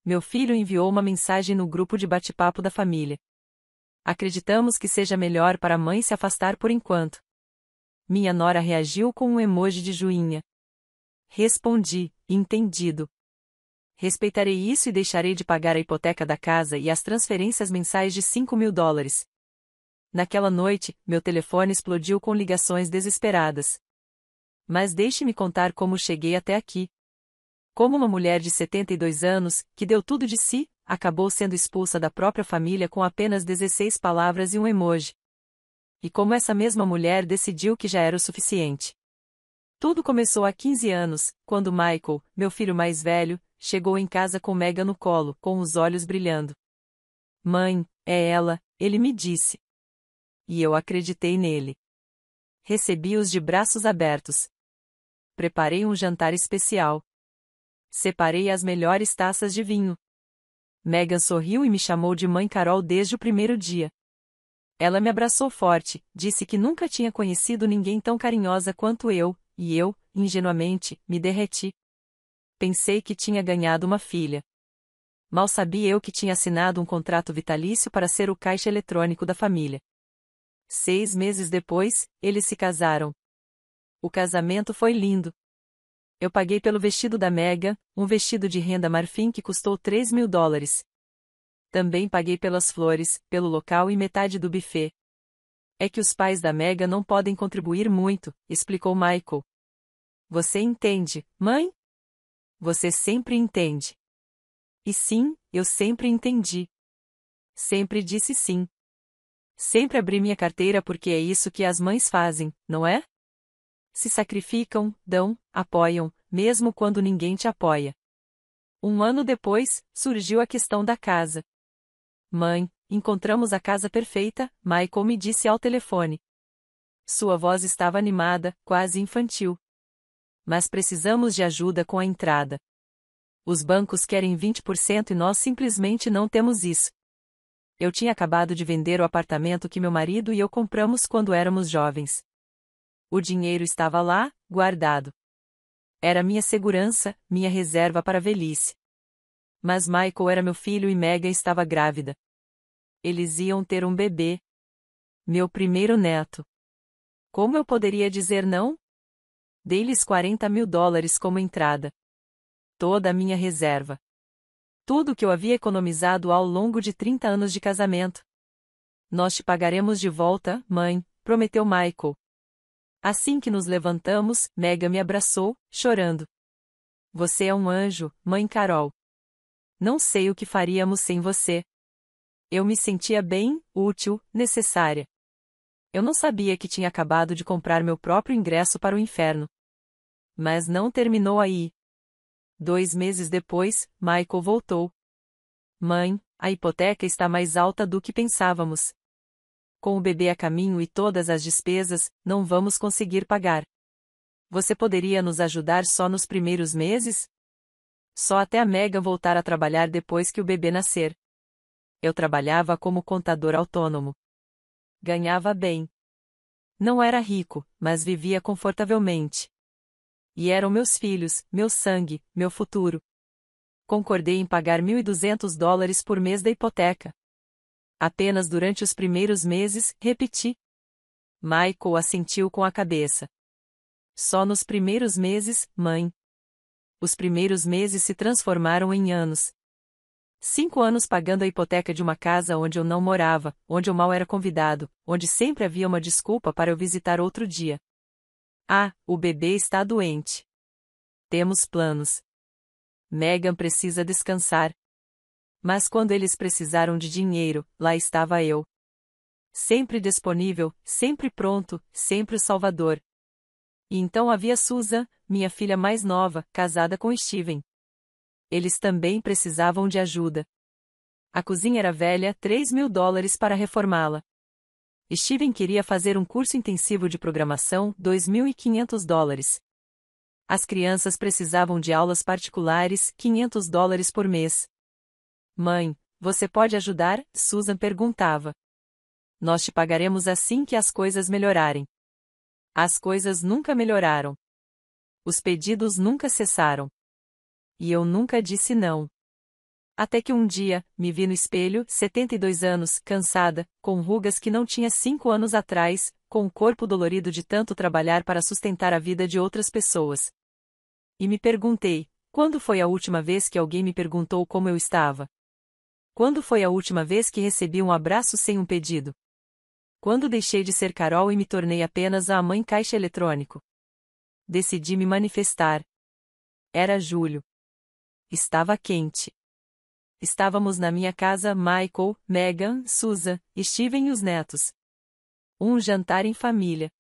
meu filho enviou uma mensagem no grupo de bate-papo da família. Acreditamos que seja melhor para a mãe se afastar por enquanto. Minha nora reagiu com um emoji de joinha. Respondi, entendido. Respeitarei isso e deixarei de pagar a hipoteca da casa e as transferências mensais de $5.000. Naquela noite, meu telefone explodiu com ligações desesperadas. Mas deixe-me contar como cheguei até aqui. Como uma mulher de 72 anos, que deu tudo de si, acabou sendo expulsa da própria família com apenas 16 palavras e um emoji. E como essa mesma mulher decidiu que já era o suficiente. Tudo começou há 15 anos, quando Michael, meu filho mais velho, chegou em casa com Megan no colo, com os olhos brilhando. Mãe, é ela, ele me disse. E eu acreditei nele. Recebi-os de braços abertos. Preparei um jantar especial. Separei as melhores taças de vinho. Megan sorriu e me chamou de Mãe Carol desde o primeiro dia. Ela me abraçou forte, disse que nunca tinha conhecido ninguém tão carinhosa quanto eu, e eu, ingenuamente, me derreti. Pensei que tinha ganhado uma filha. Mal sabia eu que tinha assinado um contrato vitalício para ser o caixa eletrônico da família. 6 meses depois, eles se casaram. O casamento foi lindo. Eu paguei pelo vestido da Megan, um vestido de renda marfim que custou $3.000. Também paguei pelas flores, pelo local e metade do buffet. É que os pais da Megan não podem contribuir muito, explicou Michael. Você entende, mãe? Você sempre entende. E sim, eu sempre entendi. Sempre disse sim. Sempre abri minha carteira porque é isso que as mães fazem, não é? Se sacrificam, dão, apoiam, mesmo quando ninguém te apoia. 1 ano depois, surgiu a questão da casa. Mãe, encontramos a casa perfeita, Michael me disse ao telefone. Sua voz estava animada, quase infantil. Mas precisamos de ajuda com a entrada. Os bancos querem 20% e nós simplesmente não temos isso. Eu tinha acabado de vender o apartamento que meu marido e eu compramos quando éramos jovens. O dinheiro estava lá, guardado. Era minha segurança, minha reserva para a velhice. Mas Michael era meu filho e Megan estava grávida. Eles iam ter um bebê. Meu primeiro neto. Como eu poderia dizer não? Dei-lhes $40.000 como entrada. Toda a minha reserva. Tudo o que eu havia economizado ao longo de 30 anos de casamento. Nós te pagaremos de volta, mãe, prometeu Michael. Assim que nos levantamos, Megan me abraçou, chorando. Você é um anjo, Mãe Carol. Não sei o que faríamos sem você. Eu me sentia bem, útil, necessária. Eu não sabia que tinha acabado de comprar meu próprio ingresso para o inferno. Mas não terminou aí. 2 meses depois, Michael voltou. Mãe, a hipoteca está mais alta do que pensávamos. Com o bebê a caminho e todas as despesas, não vamos conseguir pagar. Você poderia nos ajudar só nos primeiros meses? Só até a Megan voltar a trabalhar depois que o bebê nascer. Eu trabalhava como contador autônomo. Ganhava bem. Não era rico, mas vivia confortavelmente. E eram meus filhos, meu sangue, meu futuro. Concordei em pagar $1.200 por mês da hipoteca. Apenas durante os primeiros meses, repeti. Michael assentiu com a cabeça. Só nos primeiros meses, mãe. Os primeiros meses se transformaram em anos. 5 anos pagando a hipoteca de uma casa onde eu não morava, onde eu mal era convidado, onde sempre havia uma desculpa para eu visitar outro dia. Ah, o bebê está doente. Temos planos. Megan precisa descansar. Mas quando eles precisaram de dinheiro, lá estava eu. Sempre disponível, sempre pronto, sempre o salvador. E então havia Susan, minha filha mais nova, casada com Steven. Eles também precisavam de ajuda. A cozinha era velha, $3.000 para reformá-la. Steven queria fazer um curso intensivo de programação, $2.500. As crianças precisavam de aulas particulares, $500 por mês. Mãe, você pode ajudar? Susan perguntava. Nós te pagaremos assim que as coisas melhorarem. As coisas nunca melhoraram. Os pedidos nunca cessaram. E eu nunca disse não. Até que um dia, me vi no espelho, 72 anos, cansada, com rugas que não tinha 5 anos atrás, com o corpo dolorido de tanto trabalhar para sustentar a vida de outras pessoas. E me perguntei, quando foi a última vez que alguém me perguntou como eu estava? Quando foi a última vez que recebi um abraço sem um pedido? Quando deixei de ser Carol e me tornei apenas a mãe caixa eletrônico? Decidi me manifestar. Era julho. Estava quente. Estávamos na minha casa, Michael, Megan, Susan, Steven e os netos. Um jantar em família.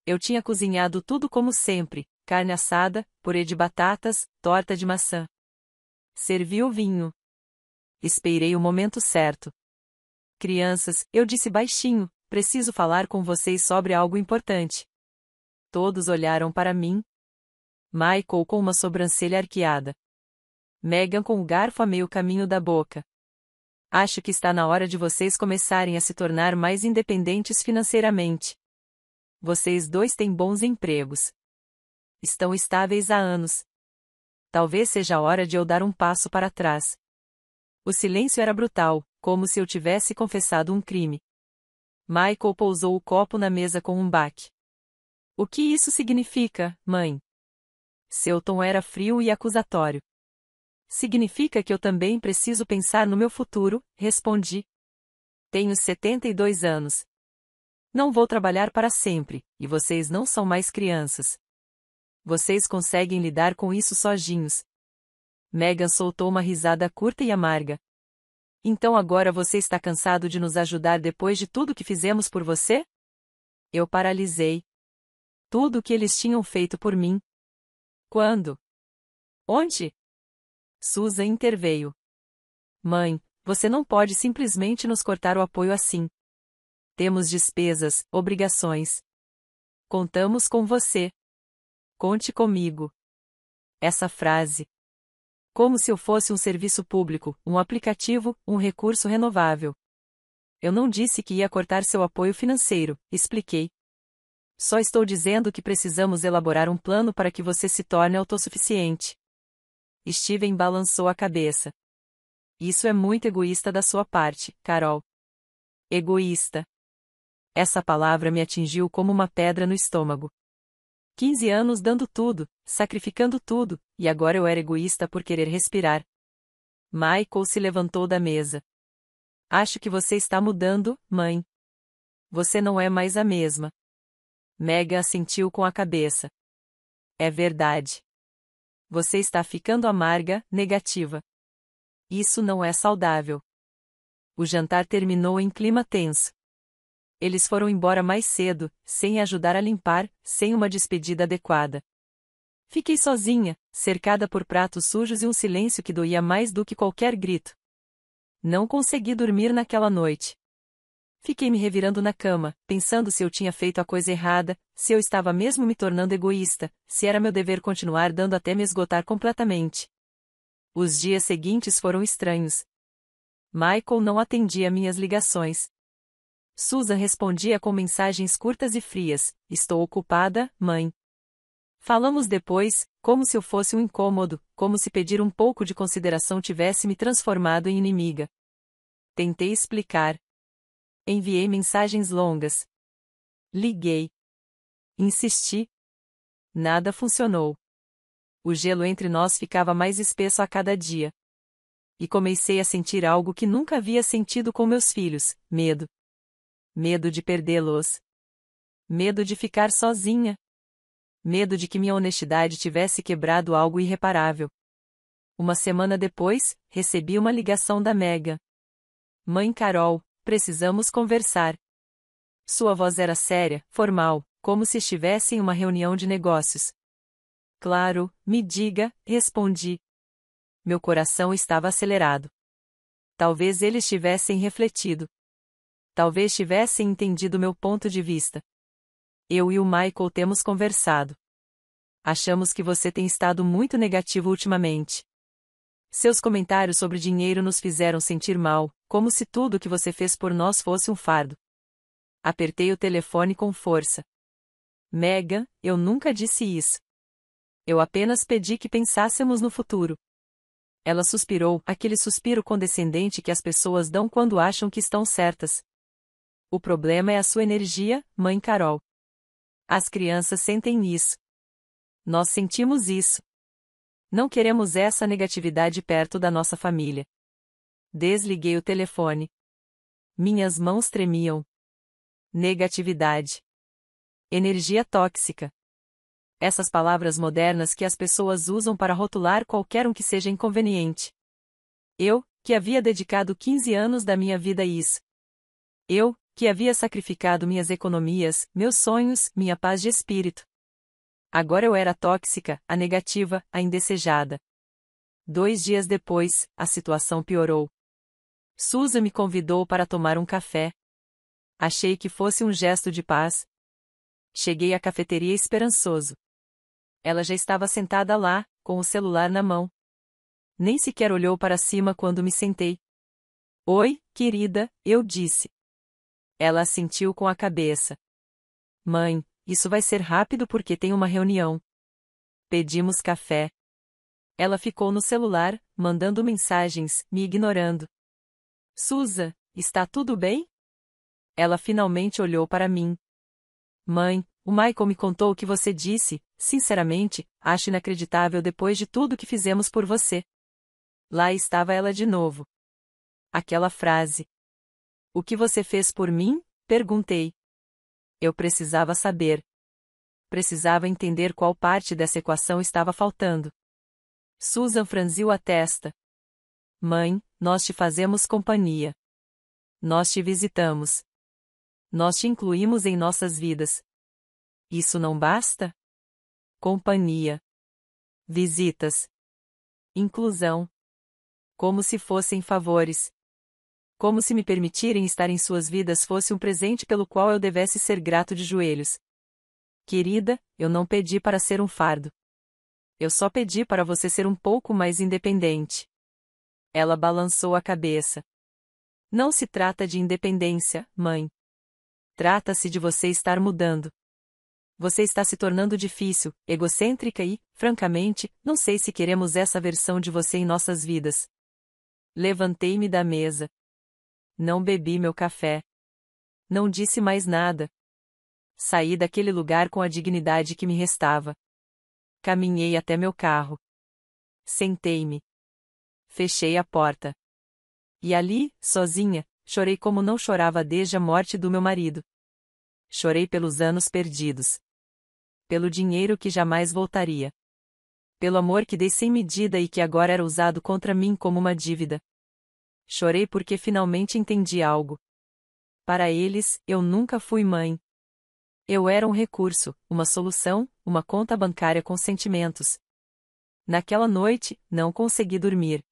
Eu tinha cozinhado tudo como sempre, carne assada, purê de batatas, torta de maçã. Servi o vinho. Esperei o momento certo. Crianças, eu disse baixinho, preciso falar com vocês sobre algo importante. Todos olharam para mim. Michael com uma sobrancelha arqueada. Megan com o garfo a meio caminho da boca. Acho que está na hora de vocês começarem a se tornar mais independentes financeiramente. Vocês dois têm bons empregos. Estão estáveis há anos. Talvez seja a hora de eu dar um passo para trás. O silêncio era brutal, como se eu tivesse confessado um crime. Michael pousou o copo na mesa com um baque. O que isso significa, mãe? Seu tom era frio e acusatório. Significa que eu também preciso pensar no meu futuro, respondi. Tenho 72 anos. Não vou trabalhar para sempre, e vocês não são mais crianças. Vocês conseguem lidar com isso sozinhos. Megan soltou uma risada curta e amarga. Então agora você está cansado de nos ajudar depois de tudo que fizemos por você? Eu paralisei. Tudo o que eles tinham feito por mim. Quando? Onde? Susan interveio. Mãe, você não pode simplesmente nos cortar o apoio assim. Temos despesas, obrigações. Contamos com você. Conte comigo. Essa frase. Como se eu fosse um serviço público, um aplicativo, um recurso renovável. Eu não disse que ia cortar seu apoio financeiro, expliquei. Só estou dizendo que precisamos elaborar um plano para que você se torne autossuficiente. Steven balançou a cabeça. Isso é muito egoísta da sua parte, Carol. Egoísta. Essa palavra me atingiu como uma pedra no estômago. 15 anos dando tudo, sacrificando tudo, e agora eu era egoísta por querer respirar. Michael se levantou da mesa. Acho que você está mudando, mãe. Você não é mais a mesma. Megan assentiu com a cabeça. É verdade. Você está ficando amarga, negativa. Isso não é saudável. O jantar terminou em clima tenso. Eles foram embora mais cedo, sem ajudar a limpar, sem uma despedida adequada. Fiquei sozinha, cercada por pratos sujos e um silêncio que doía mais do que qualquer grito. Não consegui dormir naquela noite. Fiquei me revirando na cama, pensando se eu tinha feito a coisa errada, se eu estava mesmo me tornando egoísta, se era meu dever continuar dando até me esgotar completamente. Os dias seguintes foram estranhos. Michael não atendia minhas ligações. Susan respondia com mensagens curtas e frias: estou ocupada, mãe. Falamos depois, como se eu fosse um incômodo, como se pedir um pouco de consideração tivesse me transformado em inimiga. Tentei explicar. Enviei mensagens longas. Liguei. Insisti. Nada funcionou. O gelo entre nós ficava mais espesso a cada dia. E comecei a sentir algo que nunca havia sentido com meus filhos: medo. Medo de perdê-los. Medo de ficar sozinha. Medo de que minha honestidade tivesse quebrado algo irreparável. Uma semana depois, recebi uma ligação da Megan. Mãe Carol, precisamos conversar. Sua voz era séria, formal, como se estivesse em uma reunião de negócios. Claro, me diga, respondi. Meu coração estava acelerado. Talvez eles tivessem refletido. Talvez tivessem entendido meu ponto de vista. Eu e o Michael temos conversado. Achamos que você tem estado muito negativo ultimamente. Seus comentários sobre dinheiro nos fizeram sentir mal, como se tudo o que você fez por nós fosse um fardo. Apertei o telefone com força. Megan, eu nunca disse isso. Eu apenas pedi que pensássemos no futuro. Ela suspirou, aquele suspiro condescendente que as pessoas dão quando acham que estão certas. O problema é a sua energia, mãe Carol. As crianças sentem isso. Nós sentimos isso. Não queremos essa negatividade perto da nossa família. Desliguei o telefone. Minhas mãos tremiam. Negatividade. Energia tóxica. Essas palavras modernas que as pessoas usam para rotular qualquer um que seja inconveniente. Eu, que havia dedicado 15 anos da minha vida a isso. Eu, que havia sacrificado minhas economias, meus sonhos, minha paz de espírito. Agora eu era a tóxica, a negativa, a indesejada. 2 dias depois, a situação piorou. Susan me convidou para tomar um café. Achei que fosse um gesto de paz. Cheguei à cafeteria esperançoso. Ela já estava sentada lá, com o celular na mão. Nem sequer olhou para cima quando me sentei. Oi, querida, eu disse. Ela assentiu com a cabeça. Mãe, isso vai ser rápido porque tem uma reunião. Pedimos café. Ela ficou no celular, mandando mensagens, me ignorando. Susan, está tudo bem? Ela finalmente olhou para mim. Mãe, o Michael me contou o que você disse, sinceramente, acho inacreditável depois de tudo que fizemos por você. Lá estava ela de novo. Aquela frase. O que você fez por mim? Perguntei. Eu precisava saber. Precisava entender qual parte dessa equação estava faltando. Susan franziu a testa. Mãe, nós te fazemos companhia. Nós te visitamos. Nós te incluímos em nossas vidas. Isso não basta? Companhia. Visitas. Inclusão. Como se fossem favores. Como se me permitirem estar em suas vidas fosse um presente pelo qual eu devesse ser grato de joelhos. Querida, eu não pedi para ser um fardo. Eu só pedi para você ser um pouco mais independente. Ela balançou a cabeça. Não se trata de independência, mãe. Trata-se de você estar mudando. Você está se tornando difícil, egocêntrica e, francamente, não sei se queremos essa versão de você em nossas vidas. Levantei-me da mesa. Não bebi meu café. Não disse mais nada. Saí daquele lugar com a dignidade que me restava. Caminhei até meu carro. Sentei-me. Fechei a porta. E ali, sozinha, chorei como não chorava desde a morte do meu marido. Chorei pelos anos perdidos. Pelo dinheiro que jamais voltaria. Pelo amor que dei sem medida e que agora era usado contra mim como uma dívida. Chorei porque finalmente entendi algo. Para eles, eu nunca fui mãe. Eu era um recurso, uma solução, uma conta bancária com sentimentos. Naquela noite, não consegui dormir.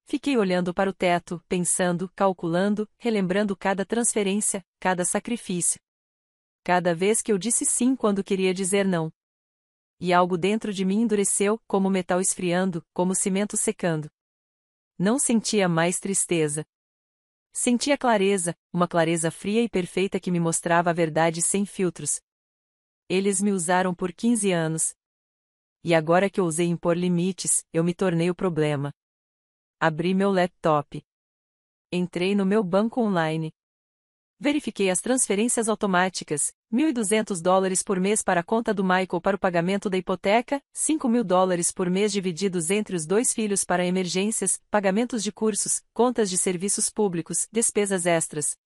Fiquei olhando para o teto, pensando, calculando, relembrando cada transferência, cada sacrifício. Cada vez que eu disse sim quando queria dizer não. E algo dentro de mim endureceu, como metal esfriando, como cimento secando. Não sentia mais tristeza. Sentia clareza, uma clareza fria e perfeita que me mostrava a verdade sem filtros. Eles me usaram por 15 anos. E agora que ousei impor limites, eu me tornei o problema. Abri meu laptop. Entrei no meu banco online. Verifiquei as transferências automáticas, $1.200 por mês para a conta do Michael para o pagamento da hipoteca, $5.000 por mês divididos entre os 2 filhos para emergências, pagamentos de cursos, contas de serviços públicos, despesas extras.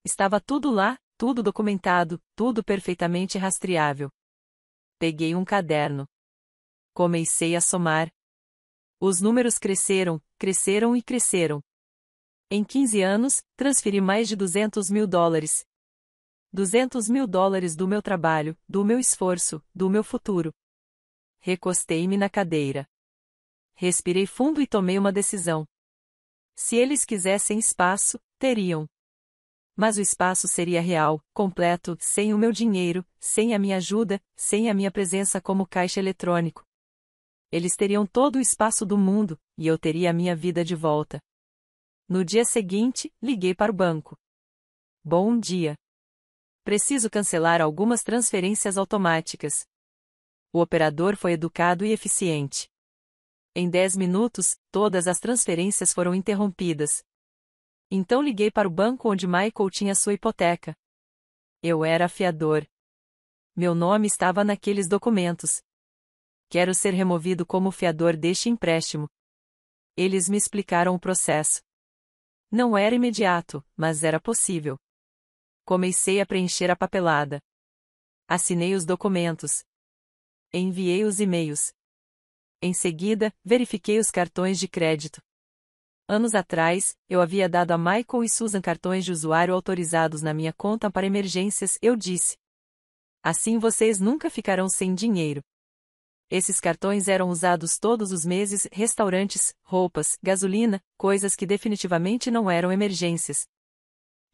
Estava tudo lá, tudo documentado, tudo perfeitamente rastreável. Peguei um caderno. Comecei a somar. Os números cresceram, cresceram e cresceram. Em 15 anos, transferi mais de $200.000. $200.000 do meu trabalho, do meu esforço, do meu futuro. Recostei-me na cadeira. Respirei fundo e tomei uma decisão. Se eles quisessem espaço, teriam. Mas o espaço seria real, completo, sem o meu dinheiro, sem a minha ajuda, sem a minha presença como caixa eletrônico. Eles teriam todo o espaço do mundo, e eu teria a minha vida de volta. No dia seguinte, liguei para o banco. Bom dia. Preciso cancelar algumas transferências automáticas. O operador foi educado e eficiente. Em 10 minutos, todas as transferências foram interrompidas. Então liguei para o banco onde Michael tinha sua hipoteca. Eu era fiador. Meu nome estava naqueles documentos. Quero ser removido como fiador deste empréstimo. Eles me explicaram o processo. Não era imediato, mas era possível. Comecei a preencher a papelada. Assinei os documentos. Enviei os e-mails. Em seguida, verifiquei os cartões de crédito. Anos atrás, eu havia dado a Michael e Susan cartões de usuário autorizados na minha conta para emergências, eu disse. Assim vocês nunca ficarão sem dinheiro. Esses cartões eram usados todos os meses, restaurantes, roupas, gasolina, coisas que definitivamente não eram emergências.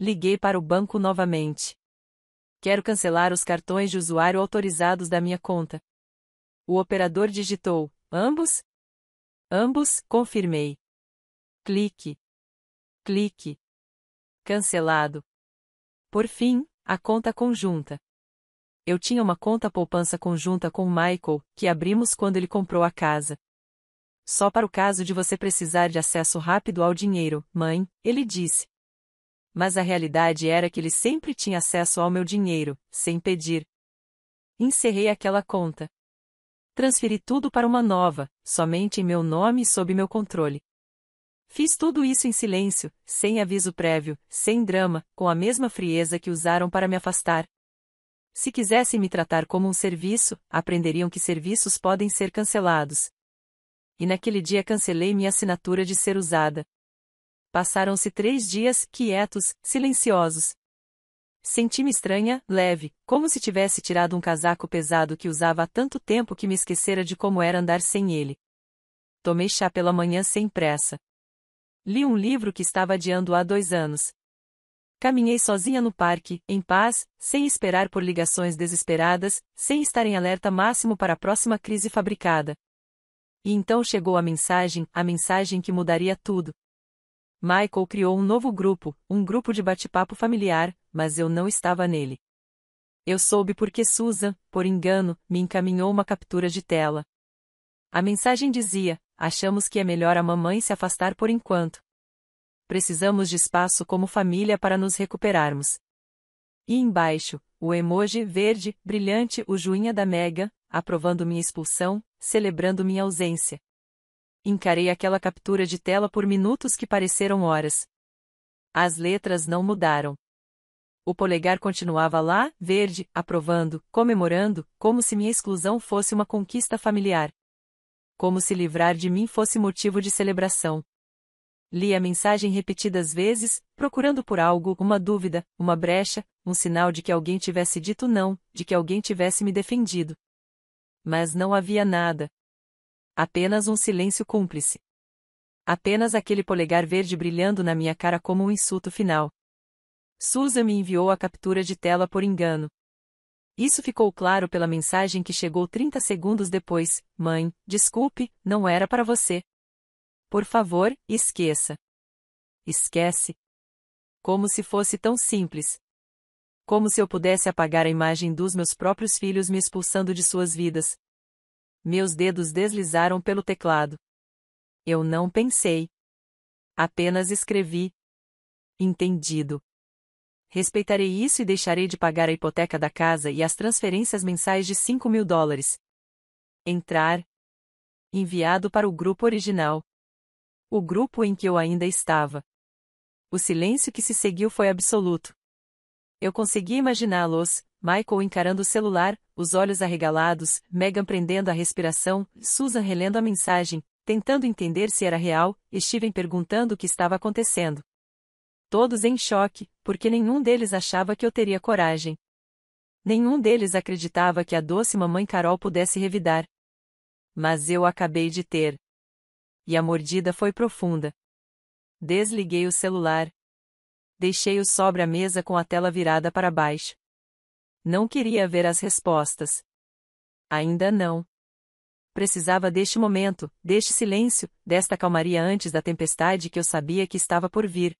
Liguei para o banco novamente. Quero cancelar os cartões de usuário autorizados da minha conta. O operador digitou, ambos? Ambos, confirmei. Clique. Clique. Cancelado. Por fim, a conta conjunta. Eu tinha uma conta poupança conjunta com o Michael, que abrimos quando ele comprou a casa. Só para o caso de você precisar de acesso rápido ao dinheiro, mãe, ele disse. Mas a realidade era que ele sempre tinha acesso ao meu dinheiro, sem pedir. Encerrei aquela conta. Transferi tudo para uma nova, somente em meu nome e sob meu controle. Fiz tudo isso em silêncio, sem aviso prévio, sem drama, com a mesma frieza que usaram para me afastar. Se quisessem me tratar como um serviço, aprenderiam que serviços podem ser cancelados. E naquele dia cancelei minha assinatura de ser usada. Passaram-se 3 dias, quietos, silenciosos. Senti-me estranha, leve, como se tivesse tirado um casaco pesado que usava há tanto tempo que me esquecera de como era andar sem ele. Tomei chá pela manhã sem pressa. Li um livro que estava adiando há 2 anos. Caminhei sozinha no parque, em paz, sem esperar por ligações desesperadas, sem estar em alerta máximo para a próxima crise fabricada. E então chegou a mensagem que mudaria tudo. Michael criou um novo grupo, um grupo de bate-papo familiar, mas eu não estava nele. Eu soube porque Susan, por engano, me encaminhou uma captura de tela. A mensagem dizia: achamos que é melhor a mamãe se afastar por enquanto. Precisamos de espaço como família para nos recuperarmos. E embaixo, o emoji verde, brilhante, o joinha da Megan, aprovando minha expulsão, celebrando minha ausência. Encarei aquela captura de tela por minutos que pareceram horas. As letras não mudaram. O polegar continuava lá, verde, aprovando, comemorando, como se minha exclusão fosse uma conquista familiar. Como se livrar de mim fosse motivo de celebração. Li a mensagem repetidas vezes, procurando por algo, uma dúvida, uma brecha, um sinal de que alguém tivesse dito não, de que alguém tivesse me defendido. Mas não havia nada. Apenas um silêncio cúmplice. Apenas aquele polegar verde brilhando na minha cara como um insulto final. Susan me enviou a captura de tela por engano. Isso ficou claro pela mensagem que chegou 30 segundos depois: mãe, desculpe, não era para você. Por favor, esqueça. Esquece. Como se fosse tão simples. Como se eu pudesse apagar a imagem dos meus próprios filhos me expulsando de suas vidas. Meus dedos deslizaram pelo teclado. Eu não pensei. Apenas escrevi. Entendido. Respeitarei isso e deixarei de pagar a hipoteca da casa e as transferências mensais de $5.000. Entrar. Enviado para o grupo original. O grupo em que eu ainda estava. O silêncio que se seguiu foi absoluto. Eu consegui imaginá-los, Michael encarando o celular, os olhos arregalados, Megan prendendo a respiração, Susan relendo a mensagem, tentando entender se era real, e Steven perguntando o que estava acontecendo. Todos em choque, porque nenhum deles achava que eu teria coragem. Nenhum deles acreditava que a doce mamãe Carol pudesse revidar. Mas eu acabei de ter. E a mordida foi profunda. Desliguei o celular. Deixei-o sobre a mesa com a tela virada para baixo. Não queria ver as respostas. Ainda não. Precisava deste momento, deste silêncio, desta calmaria antes da tempestade que eu sabia que estava por vir.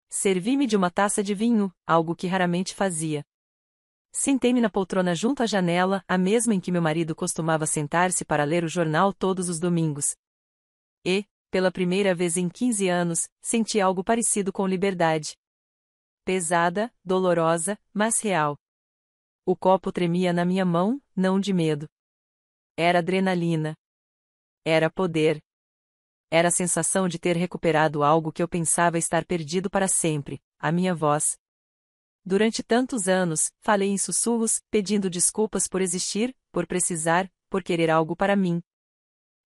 Servi-me de uma taça de vinho, algo que raramente fazia. Sentei-me na poltrona junto à janela, a mesma em que meu marido costumava sentar-se para ler o jornal todos os domingos. E, pela primeira vez em 15 anos, senti algo parecido com liberdade. Pesada, dolorosa, mas real. O copo tremia na minha mão, não de medo. Era adrenalina. Era poder. Era a sensação de ter recuperado algo que eu pensava estar perdido para sempre, a minha voz. Durante tantos anos, falei em sussurros, pedindo desculpas por existir, por precisar, por querer algo para mim.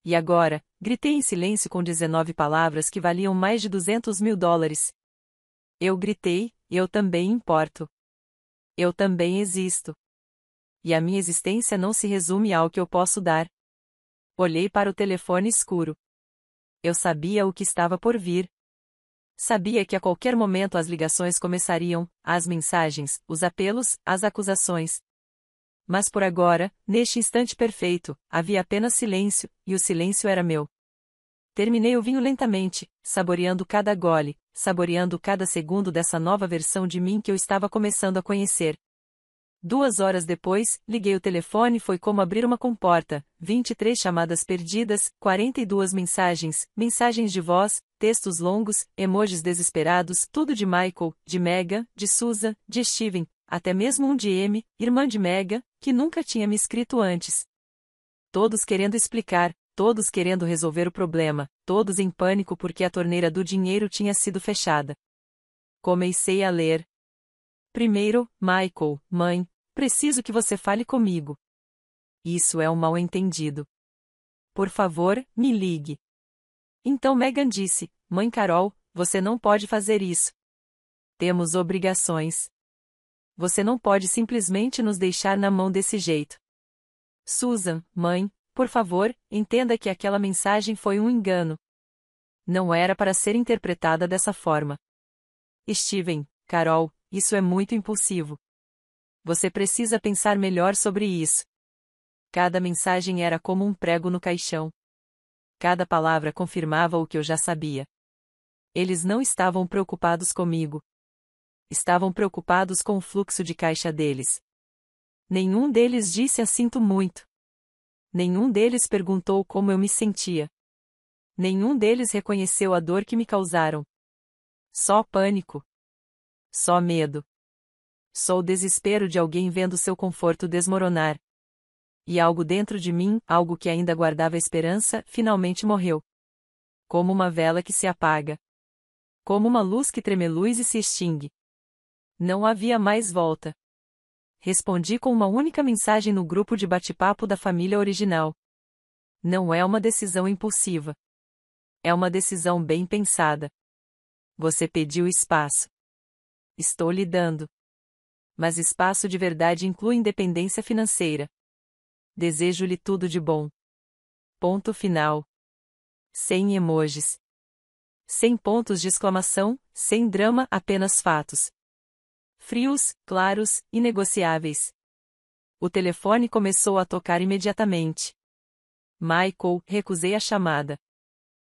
E agora, gritei em silêncio com 19 palavras que valiam mais de $200.000. Eu gritei, eu também importo. Eu também existo. E a minha existência não se resume ao que eu posso dar. Olhei para o telefone escuro. Eu sabia o que estava por vir. Sabia que a qualquer momento as ligações começariam, as mensagens, os apelos, as acusações. Mas por agora, neste instante perfeito, havia apenas silêncio, e o silêncio era meu. Terminei o vinho lentamente, saboreando cada gole, saboreando cada segundo dessa nova versão de mim que eu estava começando a conhecer. 2 horas depois, liguei o telefone e foi como abrir uma comporta, 23 chamadas perdidas, 42 mensagens, mensagens de voz, textos longos, emojis desesperados, tudo de Michael, de Megan, de Susan, de Steven, até mesmo um de M, irmã de Megan, que nunca tinha me escrito antes. Todos querendo explicar, todos querendo resolver o problema, todos em pânico porque a torneira do dinheiro tinha sido fechada. Comecei a ler. Primeiro, Michael, mãe, preciso que você fale comigo. Isso é um mal-entendido. Por favor, me ligue. Então Megan disse, mãe Carol, você não pode fazer isso. Temos obrigações. Você não pode simplesmente nos deixar na mão desse jeito. Susan, mãe, por favor, entenda que aquela mensagem foi um engano. Não era para ser interpretada dessa forma. Steven, Carol, isso é muito impulsivo. Você precisa pensar melhor sobre isso. Cada mensagem era como um prego no caixão. Cada palavra confirmava o que eu já sabia. Eles não estavam preocupados comigo. Estavam preocupados com o fluxo de caixa deles. Nenhum deles disse sinto muito. Nenhum deles perguntou como eu me sentia. Nenhum deles reconheceu a dor que me causaram. Só pânico. Só medo. Só o desespero de alguém vendo seu conforto desmoronar. E algo dentro de mim, algo que ainda guardava esperança, finalmente morreu. Como uma vela que se apaga. Como uma luz que tremeluz e se extingue. Não havia mais volta. Respondi com uma única mensagem no grupo de bate-papo da família original. Não é uma decisão impulsiva. É uma decisão bem pensada. Você pediu espaço. Estou lhe dando. Mas espaço de verdade inclui independência financeira. Desejo-lhe tudo de bom. Ponto final. Sem emojis. Sem pontos de exclamação, sem drama, apenas fatos. Frios, claros, inegociáveis. O telefone começou a tocar imediatamente. Michael, recusei a chamada.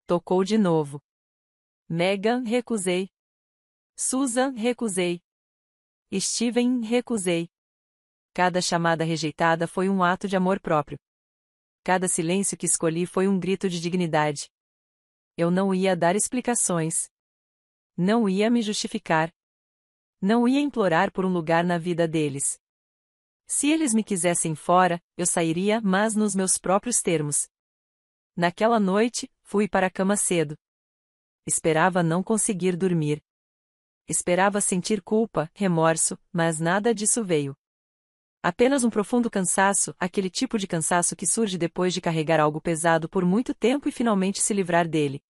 Tocou de novo. Megan, recusei. Susan, recusei. Steven, recusei. Cada chamada rejeitada foi um ato de amor próprio. Cada silêncio que escolhi foi um grito de dignidade. Eu não ia dar explicações. Não ia me justificar. Não ia implorar por um lugar na vida deles. Se eles me quisessem fora, eu sairia, mas nos meus próprios termos. Naquela noite, fui para a cama cedo. Esperava não conseguir dormir. Esperava sentir culpa, remorso, mas nada disso veio. Apenas um profundo cansaço, aquele tipo de cansaço que surge depois de carregar algo pesado por muito tempo e finalmente se livrar dele.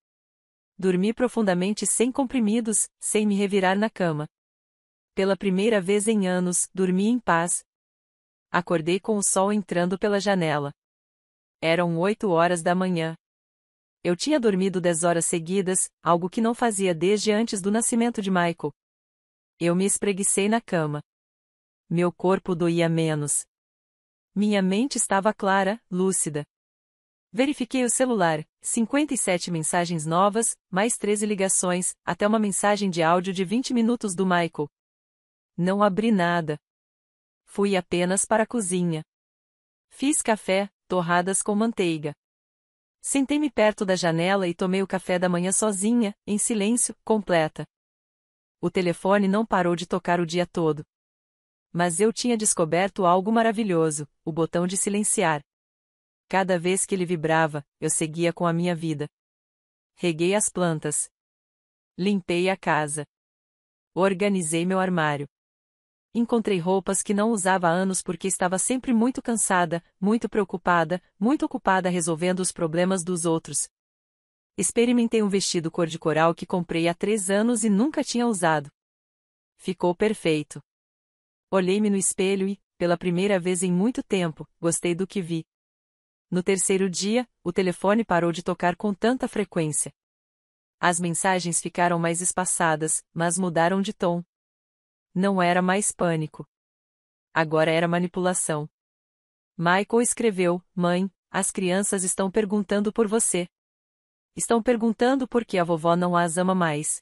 Dormi profundamente sem comprimidos, sem me revirar na cama. Pela primeira vez em anos, dormi em paz. Acordei com o sol entrando pela janela. Eram 8 horas da manhã. Eu tinha dormido 10 horas seguidas, algo que não fazia desde antes do nascimento de Michael. Eu me espreguicei na cama. Meu corpo doía menos. Minha mente estava clara, lúcida. Verifiquei o celular, 57 mensagens novas, mais 13 ligações, até uma mensagem de áudio de 20 minutos do Michael. Não abri nada. Fui apenas para a cozinha. Fiz café, torradas com manteiga. Sentei-me perto da janela e tomei o café da manhã sozinha, em silêncio, completa. O telefone não parou de tocar o dia todo. Mas eu tinha descoberto algo maravilhoso, o botão de silenciar. Cada vez que ele vibrava, eu seguia com a minha vida. Reguei as plantas. Limpei a casa. Organizei meu armário. Encontrei roupas que não usava há anos porque estava sempre muito cansada, muito preocupada, muito ocupada resolvendo os problemas dos outros. Experimentei um vestido cor de coral que comprei há 3 anos e nunca tinha usado. Ficou perfeito. Olhei-me no espelho e, pela primeira vez em muito tempo, gostei do que vi. No terceiro dia, o telefone parou de tocar com tanta frequência. As mensagens ficaram mais espaçadas, mas mudaram de tom. Não era mais pânico. Agora era manipulação. Michael escreveu: Mãe, as crianças estão perguntando por você. Estão perguntando por que a vovó não as ama mais.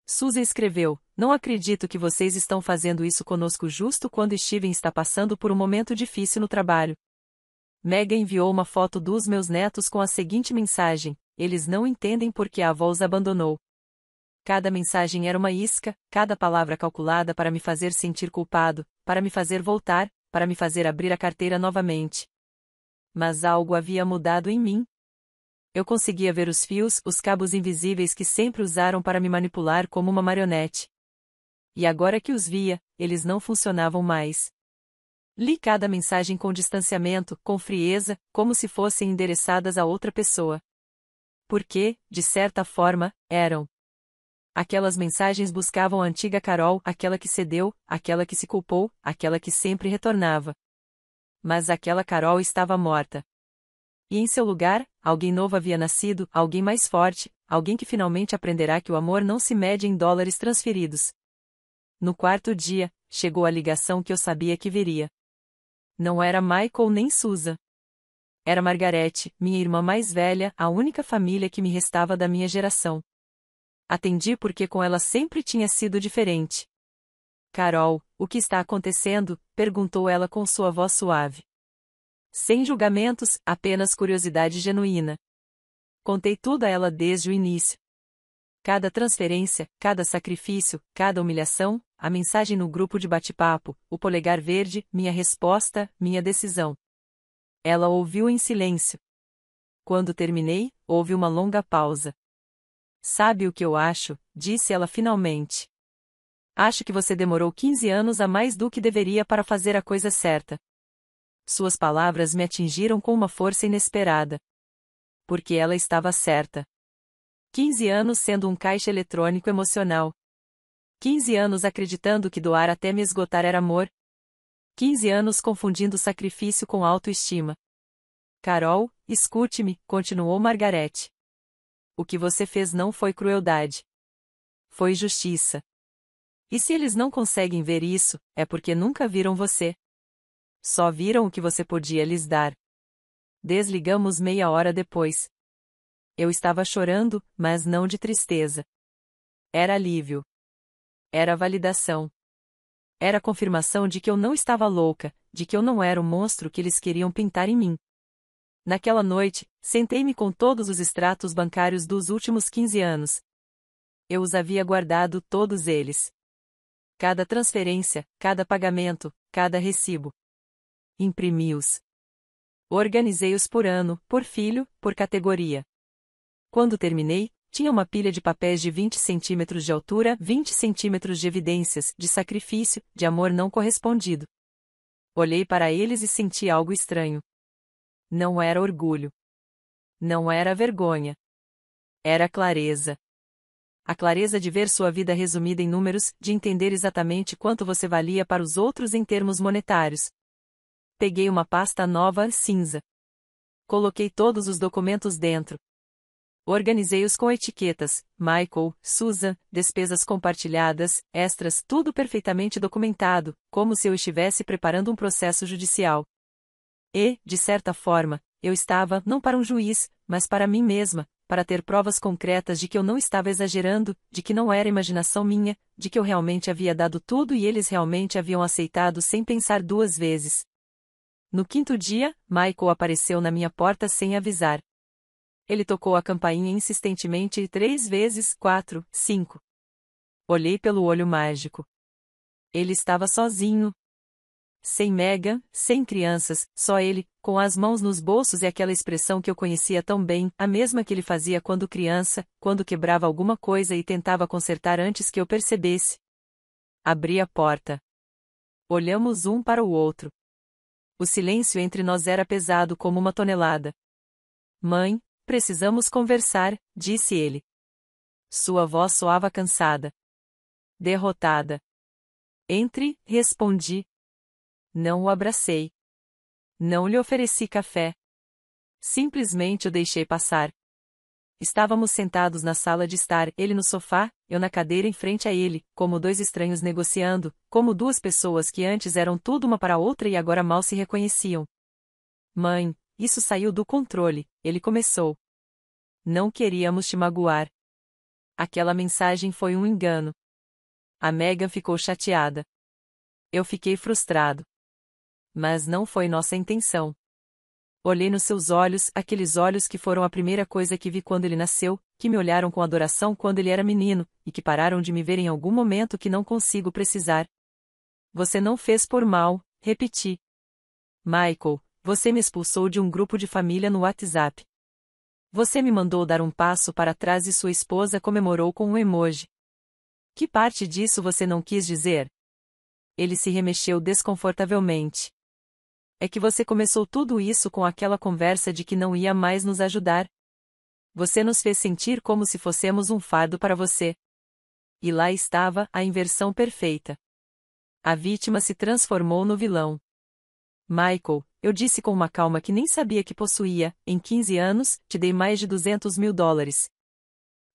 Susan escreveu: Não acredito que vocês estão fazendo isso conosco justo quando Steven está passando por um momento difícil no trabalho. Megan enviou uma foto dos meus netos com a seguinte mensagem: Eles não entendem por que a avó os abandonou. Cada mensagem era uma isca, cada palavra calculada para me fazer sentir culpado, para me fazer voltar, para me fazer abrir a carteira novamente. Mas algo havia mudado em mim. Eu conseguia ver os fios, os cabos invisíveis que sempre usaram para me manipular como uma marionete. E agora que os via, eles não funcionavam mais. Li cada mensagem com distanciamento, com frieza, como se fossem endereçadas a outra pessoa. Porque, de certa forma, eram. Aquelas mensagens buscavam a antiga Carol, aquela que cedeu, aquela que se culpou, aquela que sempre retornava. Mas aquela Carol estava morta. E em seu lugar, alguém novo havia nascido, alguém mais forte, alguém que finalmente aprenderá que o amor não se mede em dólares transferidos. No quarto dia, chegou a ligação que eu sabia que viria. Não era Michael nem Susan. Era Margarete, minha irmã mais velha, a única família que me restava da minha geração. Atendi porque com ela sempre tinha sido diferente. Carol, o que está acontecendo? Perguntou ela com sua voz suave. Sem julgamentos, apenas curiosidade genuína. Contei tudo a ela desde o início. Cada transferência, cada sacrifício, cada humilhação, a mensagem no grupo de bate-papo, o polegar verde, minha resposta, minha decisão. Ela ouviu em silêncio. Quando terminei, houve uma longa pausa. Sabe o que eu acho? Disse ela finalmente. Acho que você demorou 15 anos a mais do que deveria para fazer a coisa certa. Suas palavras me atingiram com uma força inesperada. Porque ela estava certa. 15 anos sendo um caixa eletrônico emocional. 15 anos acreditando que doar até me esgotar era amor. 15 anos confundindo sacrifício com autoestima. Carol, escute-me, continuou Margarete. O que você fez não foi crueldade. Foi justiça. E se eles não conseguem ver isso, é porque nunca viram você. Só viram o que você podia lhes dar. Desligamos meia hora depois. Eu estava chorando, mas não de tristeza. Era alívio. Era validação. Era confirmação de que eu não estava louca, de que eu não era o monstro que eles queriam pintar em mim. Naquela noite, sentei-me com todos os extratos bancários dos últimos 15 anos. Eu os havia guardado todos eles. Cada transferência, cada pagamento, cada recibo. Imprimi-os. Organizei-os por ano, por filho, por categoria. Quando terminei, tinha uma pilha de papéis de 20 centímetros de altura, 20 centímetros de evidências, de sacrifício, de amor não correspondido. Olhei para eles e senti algo estranho. Não era orgulho. Não era vergonha. Era clareza. A clareza de ver sua vida resumida em números, de entender exatamente quanto você valia para os outros em termos monetários. Peguei uma pasta nova, cinza. Coloquei todos os documentos dentro. Organizei-os com etiquetas, Michael, Susan, despesas compartilhadas, extras, tudo perfeitamente documentado, como se eu estivesse preparando um processo judicial. E, de certa forma, eu estava, não para um juiz, mas para mim mesma, para ter provas concretas de que eu não estava exagerando, de que não era imaginação minha, de que eu realmente havia dado tudo e eles realmente haviam aceitado sem pensar 2 vezes. No 5º dia, Michael apareceu na minha porta sem avisar. Ele tocou a campainha insistentemente 3 vezes, 4, 5. Olhei pelo olho mágico. Ele estava sozinho. Sem Megan, sem crianças, só ele, com as mãos nos bolsos e aquela expressão que eu conhecia tão bem, a mesma que ele fazia quando criança, quando quebrava alguma coisa e tentava consertar antes que eu percebesse. Abri a porta. Olhamos um para o outro. O silêncio entre nós era pesado como uma tonelada. Mãe, precisamos conversar, disse ele. Sua voz soava cansada. Derrotada. Entre, respondi. Não o abracei. Não lhe ofereci café. Simplesmente o deixei passar. Estávamos sentados na sala de estar, ele no sofá, eu na cadeira em frente a ele, como dois estranhos negociando, como duas pessoas que antes eram tudo uma para a outra e agora mal se reconheciam. Mãe, isso saiu do controle, ele começou. Não queríamos te magoar. Aquela mensagem foi um engano. A Megan ficou chateada. Eu fiquei frustrado. Mas não foi nossa intenção. Olhei nos seus olhos, aqueles olhos que foram a primeira coisa que vi quando ele nasceu, que me olharam com adoração quando ele era menino, e que pararam de me ver em algum momento que não consigo precisar. Você não fez por mal, repeti. Michael, você me expulsou de um grupo de família no WhatsApp. Você me mandou dar um passo para trás e sua esposa comemorou com um emoji. Que parte disso você não quis dizer? Ele se remexeu desconfortavelmente. É que você começou tudo isso com aquela conversa de que não ia mais nos ajudar. Você nos fez sentir como se fossemos um fardo para você. E lá estava a inversão perfeita. A vítima se transformou no vilão. Michael, eu disse com uma calma que nem sabia que possuía, em 15 anos, te dei mais de $200.000.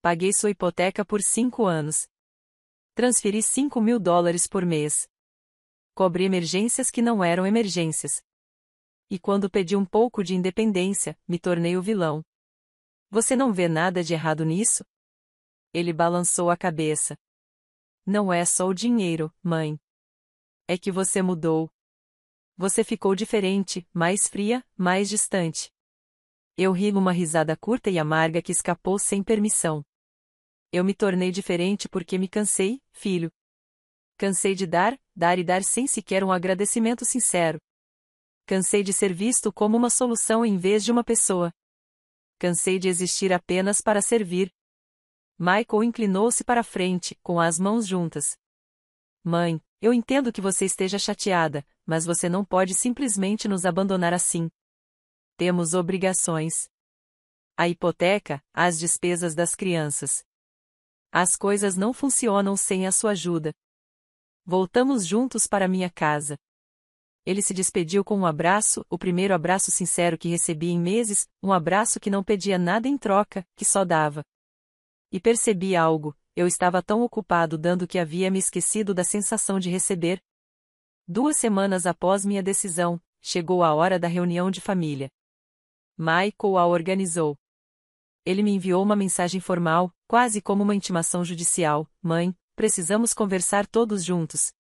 Paguei sua hipoteca por 5 anos. Transferi $5.000 por mês. Cobri emergências que não eram emergências. E quando pedi um pouco de independência, me tornei o vilão. Você não vê nada de errado nisso? Ele balançou a cabeça. Não é só o dinheiro, mãe. É que você mudou. Você ficou diferente, mais fria, mais distante. Eu ri numa risada curta e amarga que escapou sem permissão. Eu me tornei diferente porque me cansei, filho. Cansei de dar e dar sem sequer um agradecimento sincero. Cansei de ser visto como uma solução em vez de uma pessoa. Cansei de existir apenas para servir. Michael inclinou-se para a frente, com as mãos juntas. Mãe, eu entendo que você esteja chateada, mas você não pode simplesmente nos abandonar assim. Temos obrigações. A hipoteca, as despesas das crianças. As coisas não funcionam sem a sua ajuda. Voltamos juntos para minha casa. Ele se despediu com um abraço, o primeiro abraço sincero que recebi em meses, um abraço que não pedia nada em troca, que só dava. E percebi algo, eu estava tão ocupado dando que havia me esquecido da sensação de receber. 2 semanas após minha decisão, chegou a hora da reunião de família. Michael a organizou. Ele me enviou uma mensagem formal, quase como uma intimação judicial. Mãe, precisamos conversar todos juntos.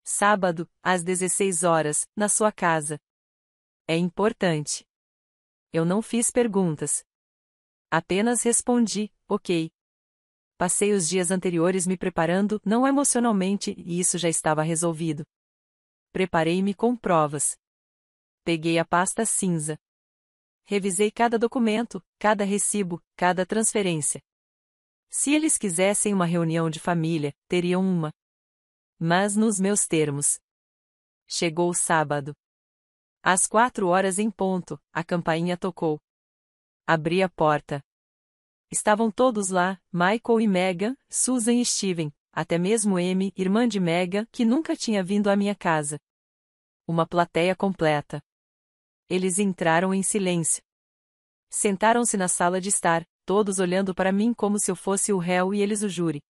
Sábado, às 16 horas, na sua casa. É importante. Eu não fiz perguntas. Apenas respondi, ok. Passei os dias anteriores me preparando, não emocionalmente, e isso já estava resolvido. Preparei-me com provas. Peguei a pasta cinza. Revisei cada documento, cada recibo, cada transferência. Se eles quisessem uma reunião de família, teriam uma. Mas nos meus termos. Chegou o sábado. Às 4 horas em ponto, a campainha tocou. Abri a porta. Estavam todos lá, Michael e Megan, Susan e Steven, até mesmo Amy, irmã de Megan, que nunca tinha vindo à minha casa. Uma plateia completa. Eles entraram em silêncio. Sentaram-se na sala de estar, todos olhando para mim como se eu fosse o réu e eles o júri.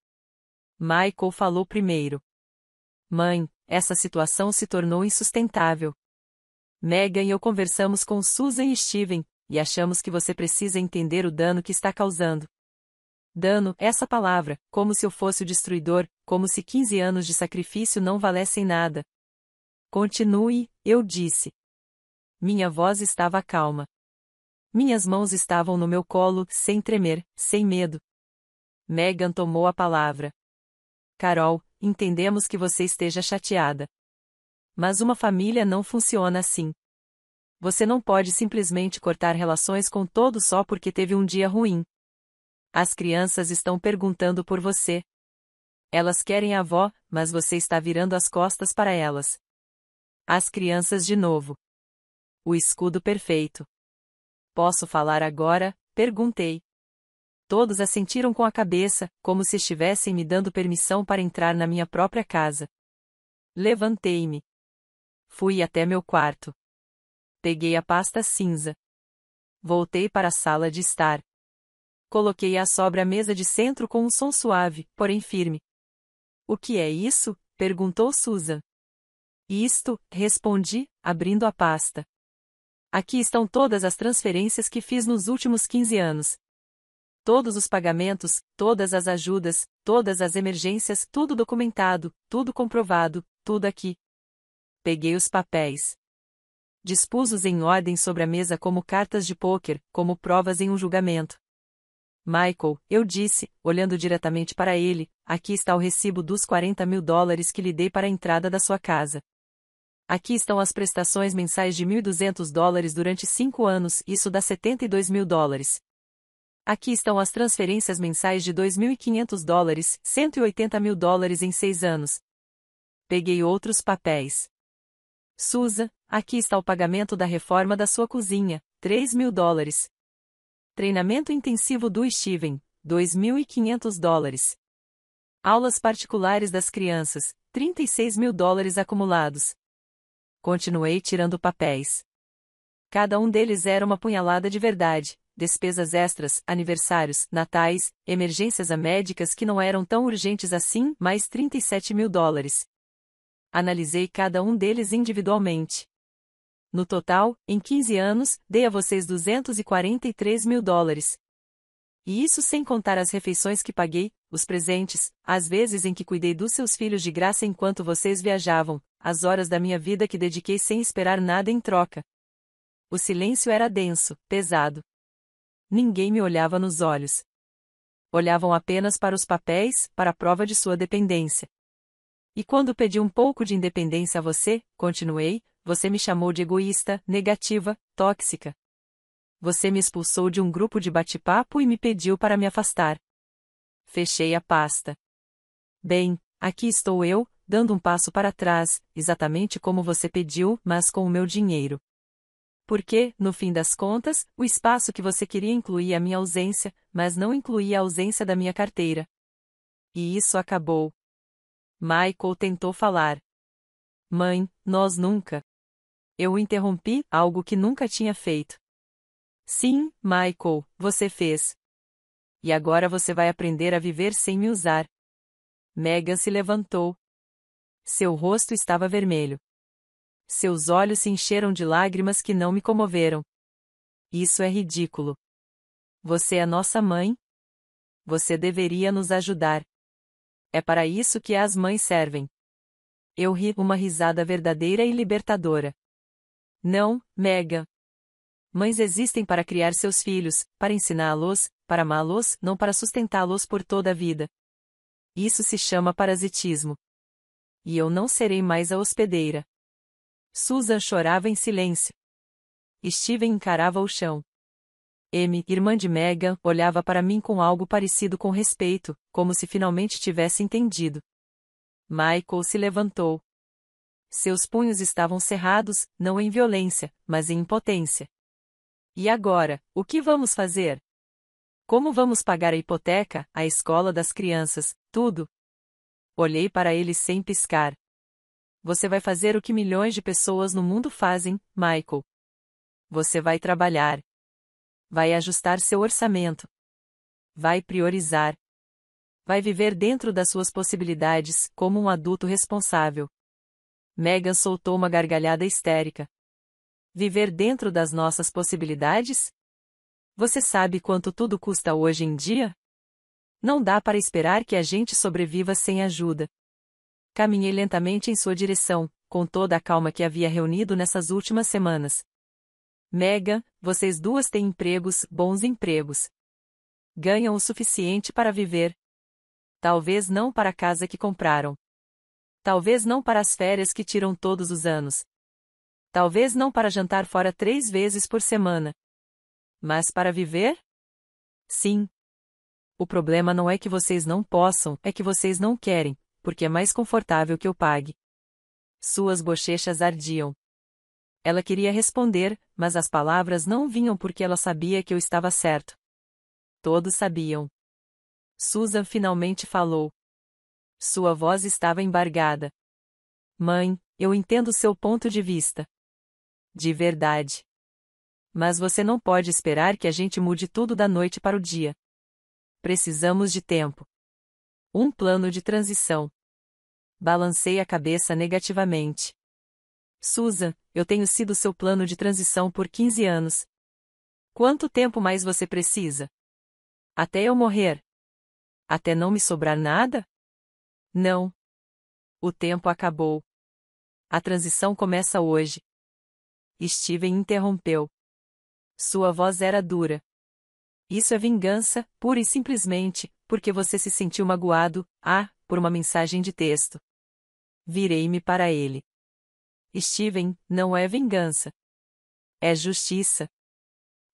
Michael falou primeiro. Mãe, essa situação se tornou insustentável. Megan e eu conversamos com Susan e Steven, e achamos que você precisa entender o dano que está causando. Dano, essa palavra, como se eu fosse o destruidor, como se 15 anos de sacrifício não valessem nada. Continue, eu disse. Minha voz estava calma. Minhas mãos estavam no meu colo, sem tremer, sem medo. Megan tomou a palavra. Carol, entendemos que você esteja chateada. Mas uma família não funciona assim. Você não pode simplesmente cortar relações com todos só porque teve um dia ruim. As crianças estão perguntando por você. Elas querem a avó, mas você está virando as costas para elas. As crianças de novo. O escudo perfeito. Posso falar agora? Perguntei. Todos assentiram com a cabeça, como se estivessem me dando permissão para entrar na minha própria casa. Levantei-me. Fui até meu quarto. Peguei a pasta cinza. Voltei para a sala de estar. Coloquei-a sobre a mesa de centro com um som suave, porém firme. O que é isso? Perguntou Susan. Isto, respondi, abrindo a pasta. Aqui estão todas as transferências que fiz nos últimos 15 anos. Todos os pagamentos, todas as ajudas, todas as emergências, tudo documentado, tudo comprovado, tudo aqui. Peguei os papéis. Dispus-os em ordem sobre a mesa como cartas de pôquer, como provas em um julgamento. Michael, eu disse, olhando diretamente para ele, aqui está o recibo dos $40.000 que lhe dei para a entrada da sua casa. Aqui estão as prestações mensais de $1.200 durante 5 anos, isso dá $72.000. Aqui estão as transferências mensais de $2.500, $180.000 em 6 anos. Peguei outros papéis. Susan, aqui está o pagamento da reforma da sua cozinha, $3.000. Treinamento intensivo do Steven, $2.500. Aulas particulares das crianças, $36.000 acumulados. Continuei tirando papéis. Cada um deles era uma punhalada de verdade. Despesas extras, aniversários, natais, emergências médicas que não eram tão urgentes assim, mais $37.000. Analisei cada um deles individualmente. No total, em 15 anos, dei a vocês $243.000. E isso sem contar as refeições que paguei, os presentes, as vezes em que cuidei dos seus filhos de graça enquanto vocês viajavam, as horas da minha vida que dediquei sem esperar nada em troca. O silêncio era denso, pesado. Ninguém me olhava nos olhos. Olhavam apenas para os papéis, para a prova de sua dependência. E quando pedi um pouco de independência a você, continuei, você me chamou de egoísta, negativa, tóxica. Você me expulsou de um grupo de bate-papo e me pediu para me afastar. Fechei a pasta. Bem, aqui estou eu, dando um passo para trás, exatamente como você pediu, mas com o meu dinheiro. Porque, no fim das contas, o espaço que você queria incluía a minha ausência, mas não incluía a ausência da minha carteira. E isso acabou. Michael tentou falar. Mãe, nós nunca. Eu o interrompi, algo que nunca tinha feito. Sim, Michael, você fez. E agora você vai aprender a viver sem me usar. Megan se levantou. Seu rosto estava vermelho. Seus olhos se encheram de lágrimas que não me comoveram. Isso é ridículo. Você é nossa mãe? Você deveria nos ajudar. É para isso que as mães servem. Eu ri, uma risada verdadeira e libertadora. Não, Megan. Mães existem para criar seus filhos, para ensiná-los, para amá-los, não para sustentá-los por toda a vida. Isso se chama parasitismo. E eu não serei mais a hospedeira. Susan chorava em silêncio. Steven encarava o chão. Amy, irmã de Megan, olhava para mim com algo parecido com respeito, como se finalmente tivesse entendido. Michael se levantou. Seus punhos estavam cerrados, não em violência, mas em impotência. E agora, o que vamos fazer? Como vamos pagar a hipoteca, a escola das crianças, tudo? Olhei para ele sem piscar. Você vai fazer o que milhões de pessoas no mundo fazem, Michael. Você vai trabalhar. Vai ajustar seu orçamento. Vai priorizar. Vai viver dentro das suas possibilidades, como um adulto responsável. Megan soltou uma gargalhada histérica. Viver dentro das nossas possibilidades? Você sabe quanto tudo custa hoje em dia? Não dá para esperar que a gente sobreviva sem ajuda. Caminhei lentamente em sua direção, com toda a calma que havia reunido nessas últimas semanas. Megan, vocês duas têm empregos, bons empregos. Ganham o suficiente para viver. Talvez não para a casa que compraram. Talvez não para as férias que tiram todos os anos. Talvez não para jantar fora 3 vezes por semana. Mas para viver? Sim. O problema não é que vocês não possam, é que vocês não querem, porque é mais confortável que eu pague. Suas bochechas ardiam. Ela queria responder, mas as palavras não vinham porque ela sabia que eu estava certo. Todos sabiam. Susan finalmente falou. Sua voz estava embargada. Mãe, eu entendo seu ponto de vista. De verdade. Mas você não pode esperar que a gente mude tudo da noite para o dia. Precisamos de tempo. Um plano de transição. Balancei a cabeça negativamente. Susan, eu tenho sido seu plano de transição por 15 anos. Quanto tempo mais você precisa? Até eu morrer? Até não me sobrar nada? Não. O tempo acabou. A transição começa hoje. Steven interrompeu. Sua voz era dura. Isso é vingança, pura e simplesmente, porque você se sentiu magoado, por uma mensagem de texto. Virei-me para ele. Steven, não é vingança. É justiça.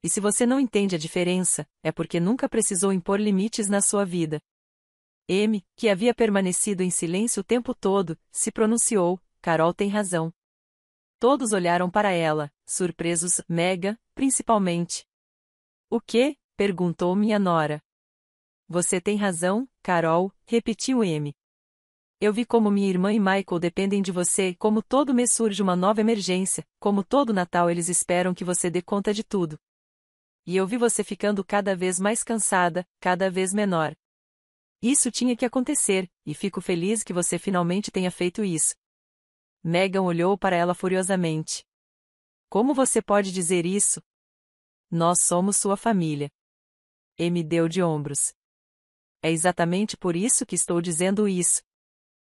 E se você não entende a diferença, é porque nunca precisou impor limites na sua vida. M, que havia permanecido em silêncio o tempo todo, se pronunciou, Carol tem razão. Todos olharam para ela, surpresos, Megan, principalmente. O quê? Perguntou minha nora. Você tem razão, Carol, repetiu M. Eu vi como minha irmã e Michael dependem de você, como todo mês surge uma nova emergência, como todo Natal eles esperam que você dê conta de tudo. E eu vi você ficando cada vez mais cansada, cada vez menor. Isso tinha que acontecer, e fico feliz que você finalmente tenha feito isso. Megan olhou para ela furiosamente. Como você pode dizer isso? Nós somos sua família. M deu de ombros. É exatamente por isso que estou dizendo isso.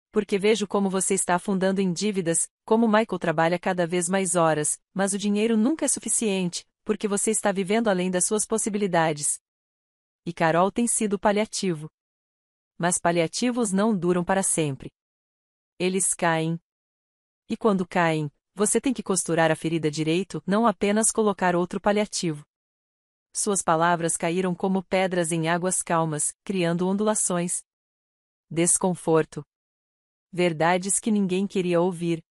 Porque vejo como você está afundando em dívidas, como Michael trabalha cada vez mais horas, mas o dinheiro nunca é suficiente, porque você está vivendo além das suas possibilidades. E Carol tem sido paliativo. Mas paliativos não duram para sempre. Eles caem. E quando caem, você tem que costurar a ferida direito, não apenas colocar outro paliativo. Suas palavras caíram como pedras em águas calmas, criando ondulações. Desconforto. Verdades que ninguém queria ouvir.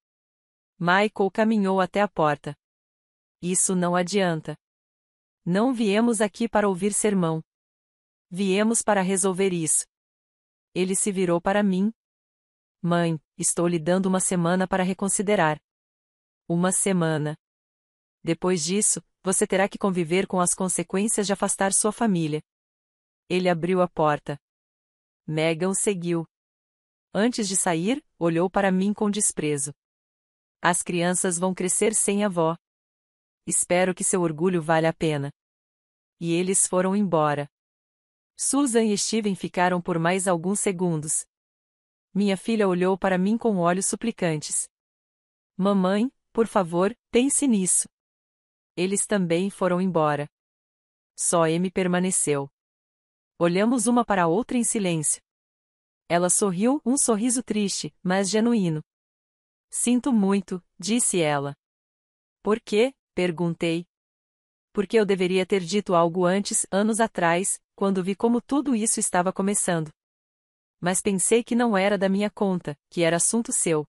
Michael caminhou até a porta. Isso não adianta. Não viemos aqui para ouvir sermão. Viemos para resolver isso. Ele se virou para mim. Mãe, estou lhe dando uma semana para reconsiderar. Uma semana. Depois disso, você terá que conviver com as consequências de afastar sua família. Ele abriu a porta. Megan o seguiu. Antes de sair, olhou para mim com desprezo. As crianças vão crescer sem avó. Espero que seu orgulho valha a pena. E eles foram embora. Susan e Steven ficaram por mais alguns segundos. Minha filha olhou para mim com olhos suplicantes. Mamãe, por favor, pense nisso. Eles também foram embora. Só M permaneceu. Olhamos uma para a outra em silêncio. Ela sorriu, um sorriso triste, mas genuíno. Sinto muito, disse ela. Por quê? Perguntei. Porque eu deveria ter dito algo antes, anos atrás, quando vi como tudo isso estava começando. Mas pensei que não era da minha conta, que era assunto seu.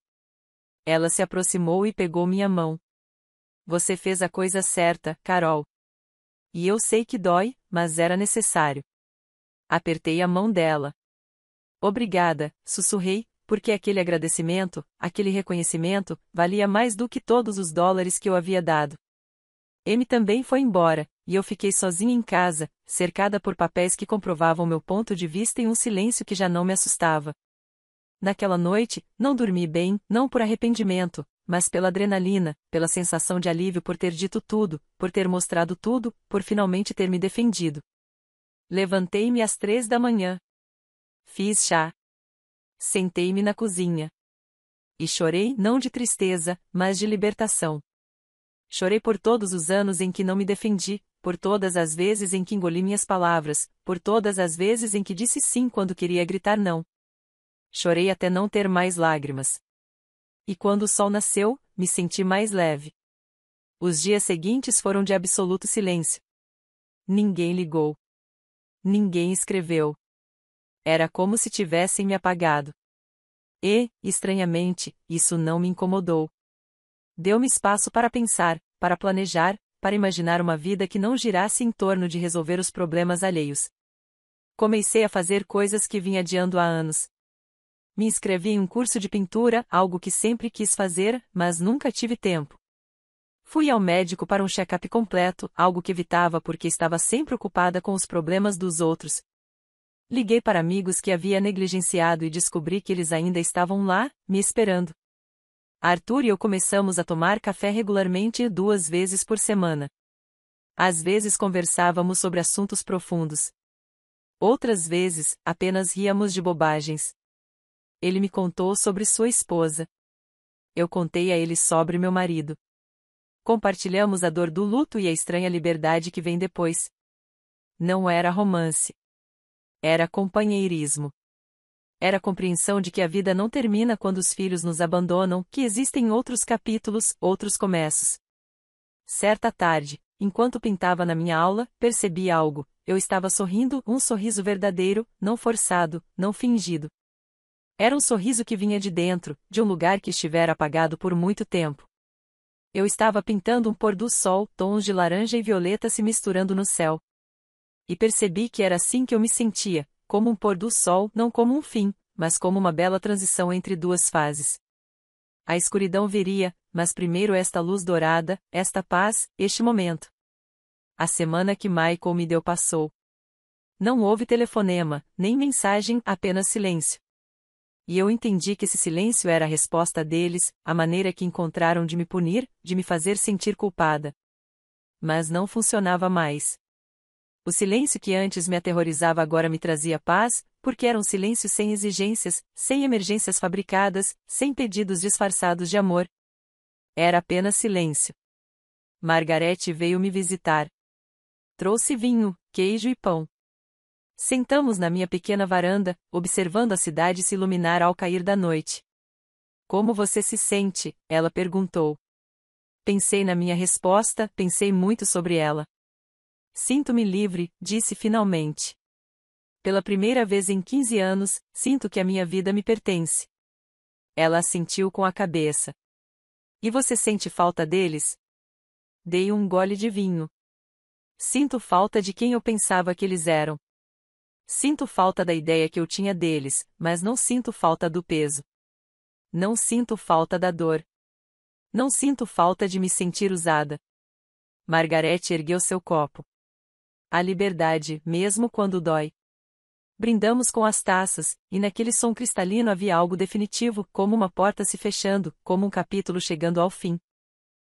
Ela se aproximou e pegou minha mão. Você fez a coisa certa, Carol. E eu sei que dói, mas era necessário. Apertei a mão dela. Obrigada, sussurrei, porque aquele agradecimento, aquele reconhecimento, valia mais do que todos os dólares que eu havia dado. M também foi embora, e eu fiquei sozinha em casa, cercada por papéis que comprovavam meu ponto de vista em um silêncio que já não me assustava. Naquela noite, não dormi bem, não por arrependimento, mas pela adrenalina, pela sensação de alívio por ter dito tudo, por ter mostrado tudo, por finalmente ter me defendido. Levantei-me às 3 da manhã. Fiz chá. Sentei-me na cozinha. E chorei não de tristeza, mas de libertação. Chorei por todos os anos em que não me defendi, por todas as vezes em que engoli minhas palavras, por todas as vezes em que disse sim quando queria gritar não. Chorei até não ter mais lágrimas. E quando o sol nasceu, me senti mais leve. Os dias seguintes foram de absoluto silêncio. Ninguém ligou. Ninguém escreveu. Era como se tivessem me apagado. E, estranhamente, isso não me incomodou. Deu-me espaço para pensar, para planejar, para imaginar uma vida que não girasse em torno de resolver os problemas alheios. Comecei a fazer coisas que vinha adiando há anos. Me inscrevi em um curso de pintura, algo que sempre quis fazer, mas nunca tive tempo. Fui ao médico para um check-up completo, algo que evitava porque estava sempre ocupada com os problemas dos outros. Liguei para amigos que havia negligenciado e descobri que eles ainda estavam lá, me esperando. Arthur e eu começamos a tomar café regularmente 2 vezes por semana. Às vezes conversávamos sobre assuntos profundos. Outras vezes, apenas ríamos de bobagens. Ele me contou sobre sua esposa. Eu contei a ele sobre meu marido. Compartilhamos a dor do luto e a estranha liberdade que vem depois. Não era romance. Era companheirismo. Era a compreensão de que a vida não termina quando os filhos nos abandonam, que existem outros capítulos, outros começos. Certa tarde, enquanto pintava na minha aula, percebi algo. Eu estava sorrindo, um sorriso verdadeiro, não forçado, não fingido. Era um sorriso que vinha de dentro, de um lugar que estivera apagado por muito tempo. Eu estava pintando um pôr do sol, tons de laranja e violeta se misturando no céu. E percebi que era assim que eu me sentia, como um pôr do sol, não como um fim, mas como uma bela transição entre duas fases. A escuridão viria, mas primeiro esta luz dourada, esta paz, este momento. A semana que Michael me deu passou. Não houve telefonema, nem mensagem, apenas silêncio. E eu entendi que esse silêncio era a resposta deles, a maneira que encontraram de me punir, de me fazer sentir culpada. Mas não funcionava mais. O silêncio que antes me aterrorizava agora me trazia paz, porque era um silêncio sem exigências, sem emergências fabricadas, sem pedidos disfarçados de amor. Era apenas silêncio. Margarete veio me visitar. Trouxe vinho, queijo e pão. Sentamos na minha pequena varanda, observando a cidade se iluminar ao cair da noite. Como você se sente? Ela perguntou. Pensei na minha resposta, pensei muito sobre ela. Sinto-me livre, disse finalmente. Pela primeira vez em 15 anos, sinto que a minha vida me pertence. Ela assentiu com a cabeça. E você sente falta deles? Dei um gole de vinho. Sinto falta de quem eu pensava que eles eram. Sinto falta da ideia que eu tinha deles, mas não sinto falta do peso. Não sinto falta da dor. Não sinto falta de me sentir usada. Margarete ergueu seu copo. A liberdade, mesmo quando dói. Brindamos com as taças, e naquele som cristalino havia algo definitivo, como uma porta se fechando, como um capítulo chegando ao fim.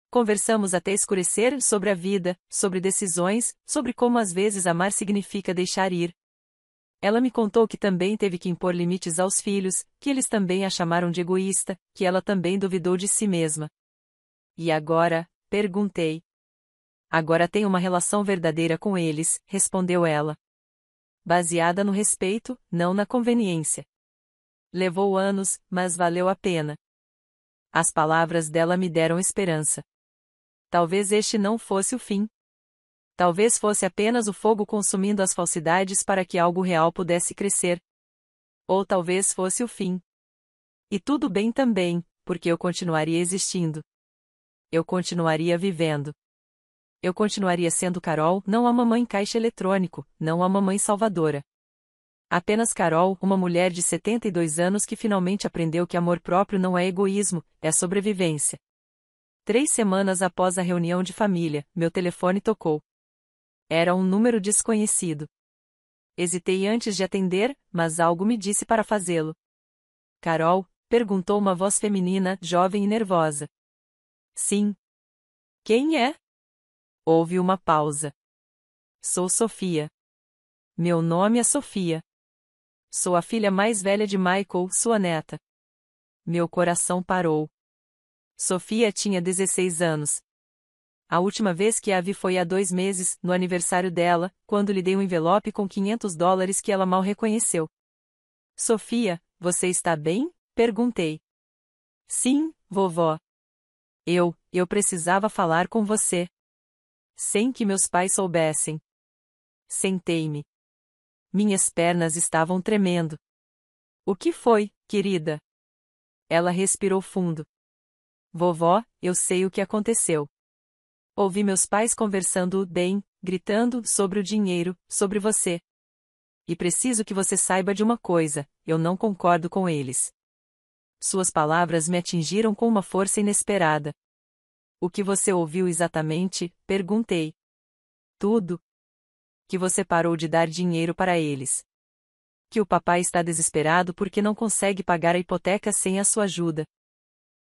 Conversamos até escurecer sobre a vida, sobre decisões, sobre como às vezes amar significa deixar ir. Ela me contou que também teve que impor limites aos filhos, que eles também a chamaram de egoísta, que ela também duvidou de si mesma. E agora? Perguntei. Agora tenho uma relação verdadeira com eles, respondeu ela. Baseada no respeito, não na conveniência. Levou anos, mas valeu a pena. As palavras dela me deram esperança. Talvez este não fosse o fim. Talvez fosse apenas o fogo consumindo as falsidades para que algo real pudesse crescer. Ou talvez fosse o fim. E tudo bem também, porque eu continuaria existindo. Eu continuaria vivendo. Eu continuaria sendo Carol, não a mamãe caixa eletrônico, não a mamãe salvadora. Apenas Carol, uma mulher de 72 anos que finalmente aprendeu que amor próprio não é egoísmo, é sobrevivência. 3 semanas após a reunião de família, meu telefone tocou. Era um número desconhecido. Hesitei antes de atender, mas algo me disse para fazê-lo. Carol? Perguntou uma voz feminina, jovem e nervosa. Sim. Quem é? Houve uma pausa. Sou Sofia. Meu nome é Sofia. Sou a filha mais velha de Michael, sua neta. Meu coração parou. Sofia tinha 16 anos. A última vez que a vi foi há 2 meses, no aniversário dela, quando lhe dei um envelope com $500 que ela mal reconheceu. Sofia, você está bem? Perguntei. Sim, vovó. Eu precisava falar com você. Sem que meus pais soubessem. Sentei-me. Minhas pernas estavam tremendo. O que foi, querida? Ela respirou fundo. Vovó, eu sei o que aconteceu. Ouvi meus pais conversando bem, gritando sobre o dinheiro, sobre você. E preciso que você saiba de uma coisa, eu não concordo com eles. Suas palavras me atingiram com uma força inesperada. O que você ouviu exatamente? Perguntei. Tudo. Que você parou de dar dinheiro para eles. Que o papai está desesperado porque não consegue pagar a hipoteca sem a sua ajuda.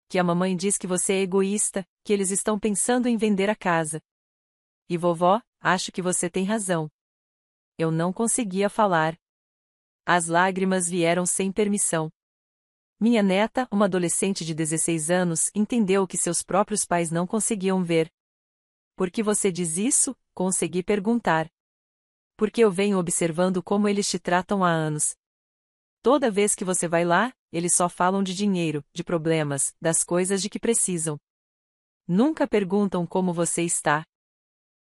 Que a mamãe diz que você é egoísta, que eles estão pensando em vender a casa. E vovó, acho que você tem razão. Eu não conseguia falar. As lágrimas vieram sem permissão. Minha neta, uma adolescente de 16 anos, entendeu que seus próprios pais não conseguiam ver. Por que você diz isso? Consegui perguntar. Porque eu venho observando como eles te tratam há anos. Toda vez que você vai lá, eles só falam de dinheiro, de problemas, das coisas de que precisam. Nunca perguntam como você está.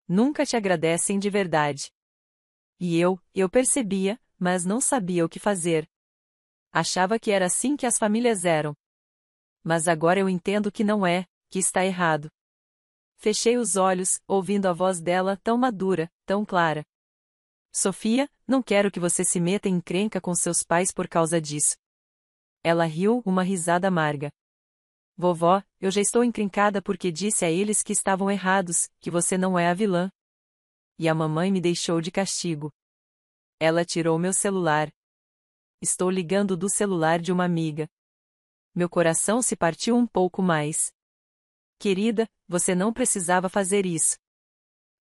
Nunca te agradecem de verdade. E eu percebia, mas não sabia o que fazer. Achava que era assim que as famílias eram. Mas agora eu entendo que não é, que está errado. Fechei os olhos, ouvindo a voz dela tão madura, tão clara. Sofia, não quero que você se meta em encrenca com seus pais por causa disso. Ela riu, uma risada amarga. Vovó, eu já estou encrencada porque disse a eles que estavam errados, que você não é a vilã. E a mamãe me deixou de castigo. Ela tirou meu celular. Estou ligando do celular de uma amiga. Meu coração se partiu um pouco mais. Querida, você não precisava fazer isso.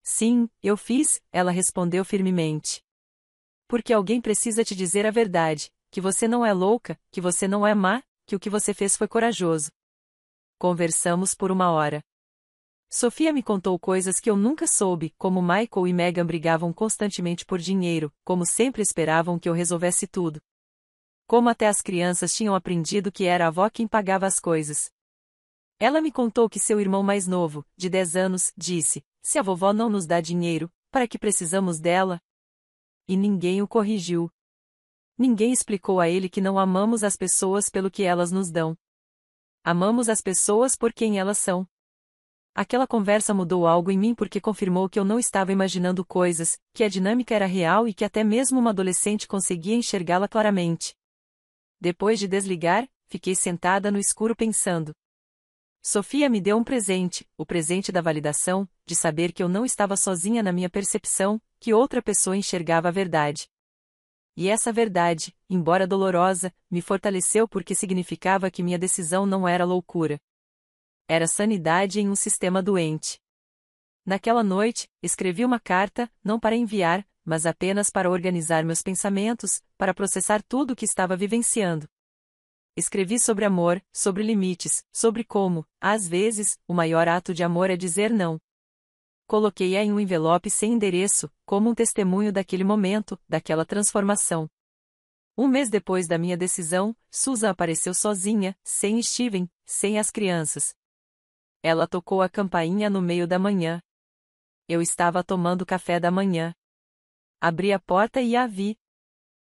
Sim, eu fiz, ela respondeu firmemente. Porque alguém precisa te dizer a verdade, que você não é louca, que você não é má, que o que você fez foi corajoso. Conversamos por 1 hora. Sofia me contou coisas que eu nunca soube, como Michael e Megan brigavam constantemente por dinheiro, como sempre esperavam que eu resolvesse tudo. Como até as crianças tinham aprendido que era a avó quem pagava as coisas. Ela me contou que seu irmão mais novo, de 10 anos, disse: se a vovó não nos dá dinheiro, para que precisamos dela? E ninguém o corrigiu. Ninguém explicou a ele que não amamos as pessoas pelo que elas nos dão. Amamos as pessoas por quem elas são. Aquela conversa mudou algo em mim porque confirmou que eu não estava imaginando coisas, que a dinâmica era real e que até mesmo uma adolescente conseguia enxergá-la claramente. Depois de desligar, fiquei sentada no escuro pensando. Sofia me deu um presente, o presente da validação, de saber que eu não estava sozinha na minha percepção, que outra pessoa enxergava a verdade. E essa verdade, embora dolorosa, me fortaleceu porque significava que minha decisão não era loucura. Era sanidade em um sistema doente. Naquela noite, escrevi uma carta, não para enviar, mas apenas para organizar meus pensamentos, para processar tudo o que estava vivenciando. Escrevi sobre amor, sobre limites, sobre como, às vezes, o maior ato de amor é dizer não. Coloquei-a em um envelope sem endereço, como um testemunho daquele momento, daquela transformação. 1 mês depois da minha decisão, Susan apareceu sozinha, sem Steven, sem as crianças. Ela tocou a campainha no meio da manhã. Eu estava tomando café da manhã. Abri a porta e a vi.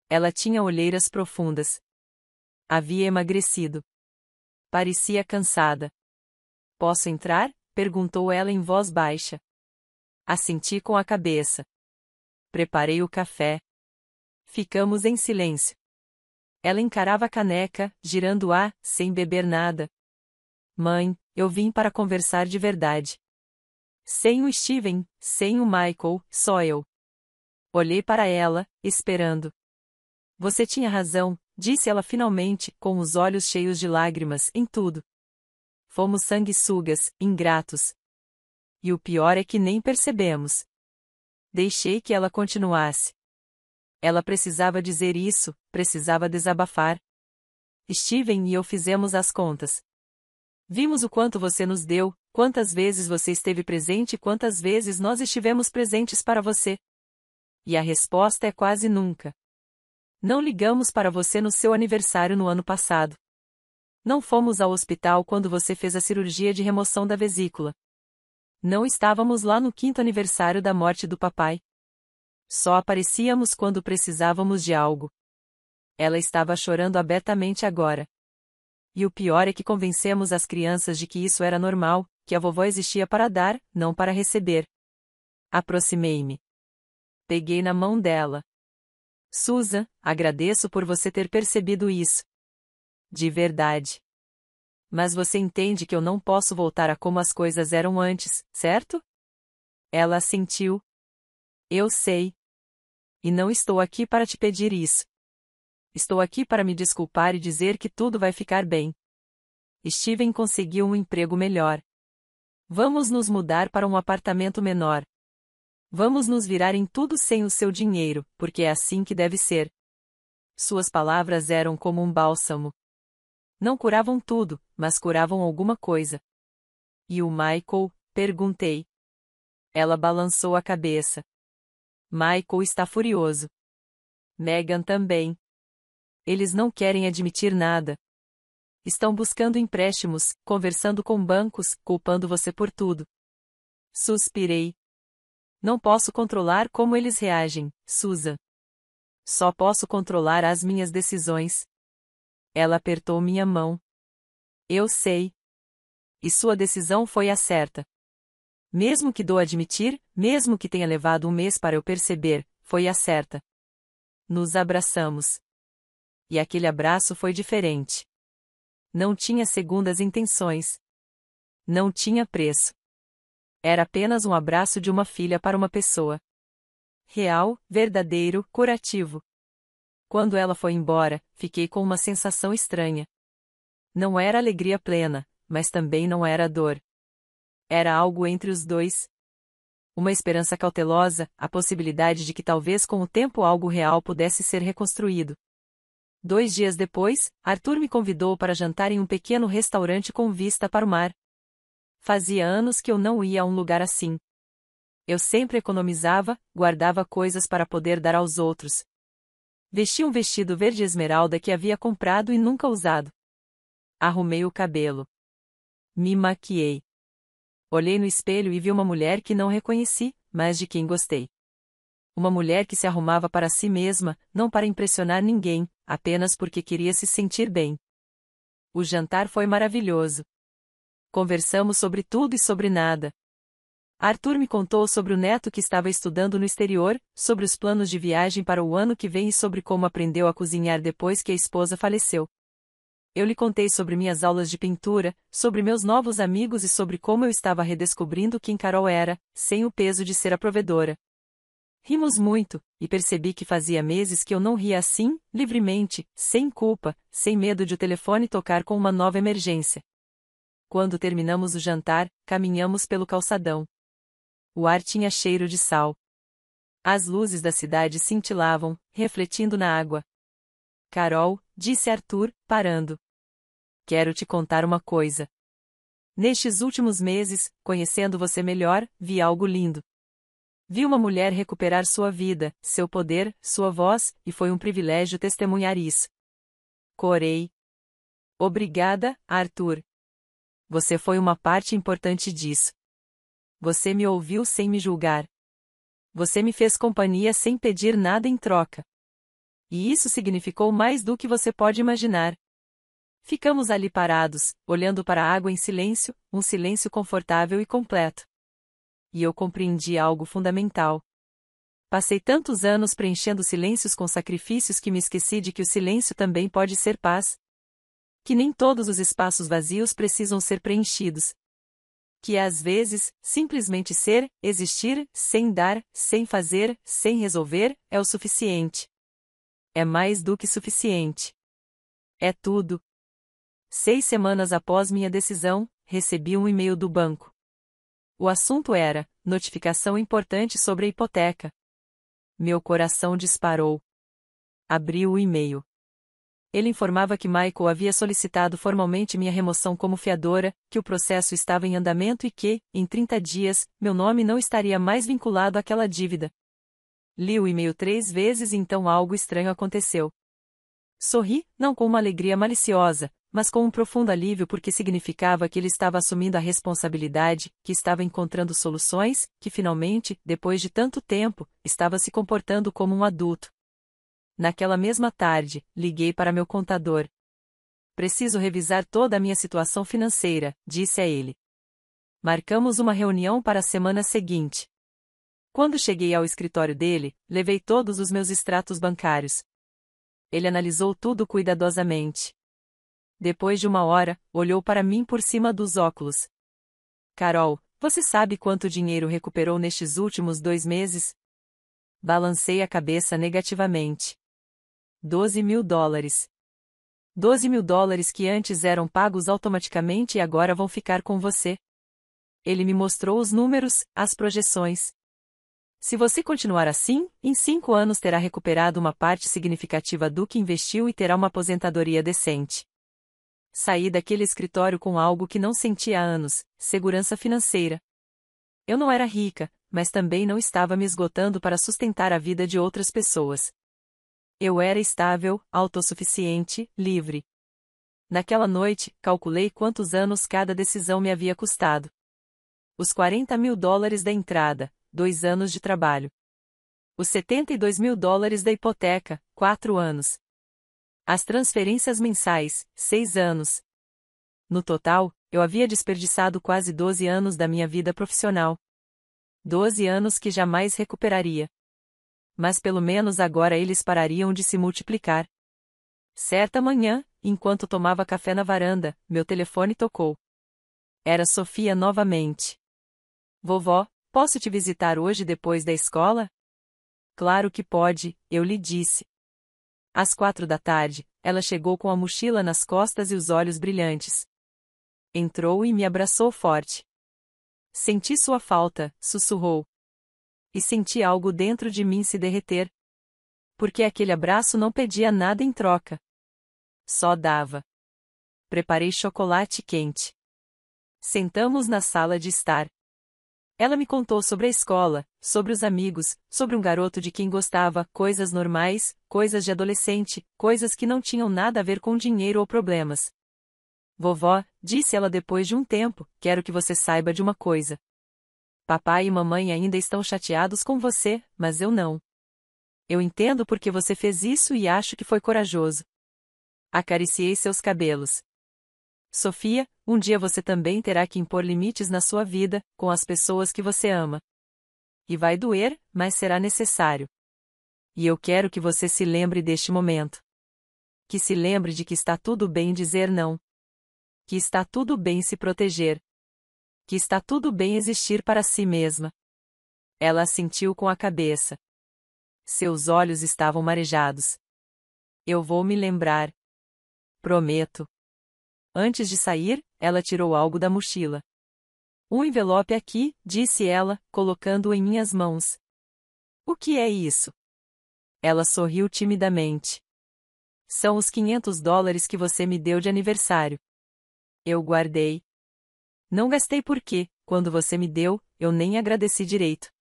Ela tinha olheiras profundas. Havia emagrecido. Parecia cansada. Posso entrar? Perguntou ela em voz baixa. Assenti com a cabeça. Preparei o café. Ficamos em silêncio. Ela encarava a caneca, girando-a, sem beber nada. Mãe, eu vim para conversar de verdade. Sem o Steven, sem o Michael, só eu. Olhei para ela, esperando. Você tinha razão, disse ela finalmente, com os olhos cheios de lágrimas, em tudo. Fomos sanguessugas, ingratos. E o pior é que nem percebemos. Deixei que ela continuasse. Ela precisava dizer isso, precisava desabafar. Steven e eu fizemos as contas. Vimos o quanto você nos deu, quantas vezes você esteve presente e quantas vezes nós estivemos presentes para você. E a resposta é quase nunca. Não ligamos para você no seu aniversário no ano passado. Não fomos ao hospital quando você fez a cirurgia de remoção da vesícula. Não estávamos lá no 5º aniversário da morte do papai. Só aparecíamos quando precisávamos de algo. Ela estava chorando abertamente agora. E o pior é que convencemos as crianças de que isso era normal, que a vovó existia para dar, não para receber. Aproximei-me. Peguei na mão dela. Susan, agradeço por você ter percebido isso. De verdade. Mas você entende que eu não posso voltar a como as coisas eram antes, certo? Ela assentiu. Eu sei. E não estou aqui para te pedir isso. Estou aqui para me desculpar e dizer que tudo vai ficar bem. Steven conseguiu um emprego melhor. Vamos nos mudar para um apartamento menor. Vamos nos virar em tudo sem o seu dinheiro, porque é assim que deve ser. Suas palavras eram como um bálsamo. Não curavam tudo, mas curavam alguma coisa. E o Michael? Perguntei. Ela balançou a cabeça. Michael está furioso. Megan também. Eles não querem admitir nada. Estão buscando empréstimos, conversando com bancos, culpando você por tudo. Suspirei. Não posso controlar como eles reagem, Susan. Só posso controlar as minhas decisões. Ela apertou minha mão. Eu sei. E sua decisão foi a certa. Mesmo que dou admitir, mesmo que tenha levado um mês para eu perceber, foi a certa. Nos abraçamos. E aquele abraço foi diferente. Não tinha segundas intenções. Não tinha preço. Era apenas um abraço de uma filha para uma pessoa. Real, verdadeiro, curativo. Quando ela foi embora, fiquei com uma sensação estranha. Não era alegria plena, mas também não era dor. Era algo entre os dois. Uma esperança cautelosa, a possibilidade de que talvez com o tempo algo real pudesse ser reconstruído. 2 dias depois, Arthur me convidou para jantar em um pequeno restaurante com vista para o mar. Fazia anos que eu não ia a um lugar assim. Eu sempre economizava, guardava coisas para poder dar aos outros. Vesti um vestido verde esmeralda que havia comprado e nunca usado. Arrumei o cabelo. Me maquiei. Olhei no espelho e vi uma mulher que não reconheci, mas de quem gostei. Uma mulher que se arrumava para si mesma, não para impressionar ninguém, apenas porque queria se sentir bem. O jantar foi maravilhoso. Conversamos sobre tudo e sobre nada. Arthur me contou sobre o neto que estava estudando no exterior, sobre os planos de viagem para o ano que vem e sobre como aprendeu a cozinhar depois que a esposa faleceu. Eu lhe contei sobre minhas aulas de pintura, sobre meus novos amigos e sobre como eu estava redescobrindo quem Carol era, sem o peso de ser a provedora. Rimos muito, e percebi que fazia meses que eu não ria assim, livremente, sem culpa, sem medo de o telefone tocar com uma nova emergência. Quando terminamos o jantar, caminhamos pelo calçadão. O ar tinha cheiro de sal. As luzes da cidade cintilavam, refletindo na água. Carol, disse Arthur, parando. Quero te contar uma coisa. Nestes últimos meses, conhecendo você melhor, vi algo lindo. Vi uma mulher recuperar sua vida, seu poder, sua voz, e foi um privilégio testemunhar isso. Corei. Obrigada, Arthur. Você foi uma parte importante disso. Você me ouviu sem me julgar. Você me fez companhia sem pedir nada em troca. E isso significou mais do que você pode imaginar. Ficamos ali parados, olhando para a água em silêncio, um silêncio confortável e completo. E eu compreendi algo fundamental. Passei tantos anos preenchendo silêncios com sacrifícios que me esqueci de que o silêncio também pode ser paz. Que nem todos os espaços vazios precisam ser preenchidos. Que às vezes, simplesmente ser, existir, sem dar, sem fazer, sem resolver, é o suficiente. É mais do que suficiente. É tudo. 6 semanas após minha decisão, recebi um e-mail do banco. O assunto era, notificação importante sobre a hipoteca. Meu coração disparou. Abri o e-mail. ele informava que Michael havia solicitado formalmente minha remoção como fiadora, que o processo estava em andamento e que, em 30 dias, meu nome não estaria mais vinculado àquela dívida. Li o e-mail 3 vezes e então algo estranho aconteceu. Sorri, não com uma alegria maliciosa, mas com um profundo alívio porque significava que ele estava assumindo a responsabilidade, que estava encontrando soluções, que finalmente, depois de tanto tempo, estava se comportando como um adulto. Naquela mesma tarde, liguei para meu contador. Preciso revisar toda a minha situação financeira, disse a ele. Marcamos uma reunião para a semana seguinte. Quando cheguei ao escritório dele, levei todos os meus extratos bancários. Ele analisou tudo cuidadosamente. Depois de 1 hora, olhou para mim por cima dos óculos. Carol, você sabe quanto dinheiro recuperou nestes últimos 2 meses? Balancei a cabeça negativamente. $12.000. $12.000 que antes eram pagos automaticamente e agora vão ficar com você. Ele me mostrou os números, as projeções. Se você continuar assim, em 5 anos terá recuperado uma parte significativa do que investiu e terá uma aposentadoria decente. Saí daquele escritório com algo que não sentia há anos: segurança financeira. Eu não era rica, mas também não estava me esgotando para sustentar a vida de outras pessoas. Eu era estável, autossuficiente, livre. Naquela noite, calculei quantos anos cada decisão me havia custado. Os $40.000 da entrada, 2 anos de trabalho. Os $72.000 da hipoteca, 4 anos. As transferências mensais, 6 anos. No total, eu havia desperdiçado quase 12 anos da minha vida profissional. 12 anos que jamais recuperaria. Mas pelo menos agora eles parariam de se multiplicar. Certa manhã, enquanto tomava café na varanda, meu telefone tocou. Era Sofia novamente. Vovó, posso te visitar hoje depois da escola? Claro que pode, eu lhe disse. Às 4 da tarde, ela chegou com a mochila nas costas e os olhos brilhantes. Entrou e me abraçou forte. Senti sua falta, sussurrou. E senti algo dentro de mim se derreter. Porque aquele abraço não pedia nada em troca. Só dava. Preparei chocolate quente. Sentamos na sala de estar. Ela me contou sobre a escola, sobre os amigos, sobre um garoto de quem gostava, coisas normais, coisas de adolescente, coisas que não tinham nada a ver com dinheiro ou problemas. Vovó, disse ela depois de um tempo, quero que você saiba de uma coisa. Papai e mamãe ainda estão chateados com você, mas eu não. Eu entendo porque você fez isso e acho que foi corajoso. Acariciei seus cabelos. Sofia, um dia você também terá que impor limites na sua vida, com as pessoas que você ama. E vai doer, mas será necessário. E eu quero que você se lembre deste momento. Que se lembre de que está tudo bem dizer não. Que está tudo bem se proteger. Que está tudo bem existir para si mesma. Ela assentiu com a cabeça. Seus olhos estavam marejados. Eu vou me lembrar. Prometo. Antes de sair, ela tirou algo da mochila. Um envelope aqui, disse ela, colocando-o em minhas mãos. O que é isso? Ela sorriu timidamente. São os $500 que você me deu de aniversário. Eu guardei. Não gastei porque, quando você me deu, eu nem agradeci direito.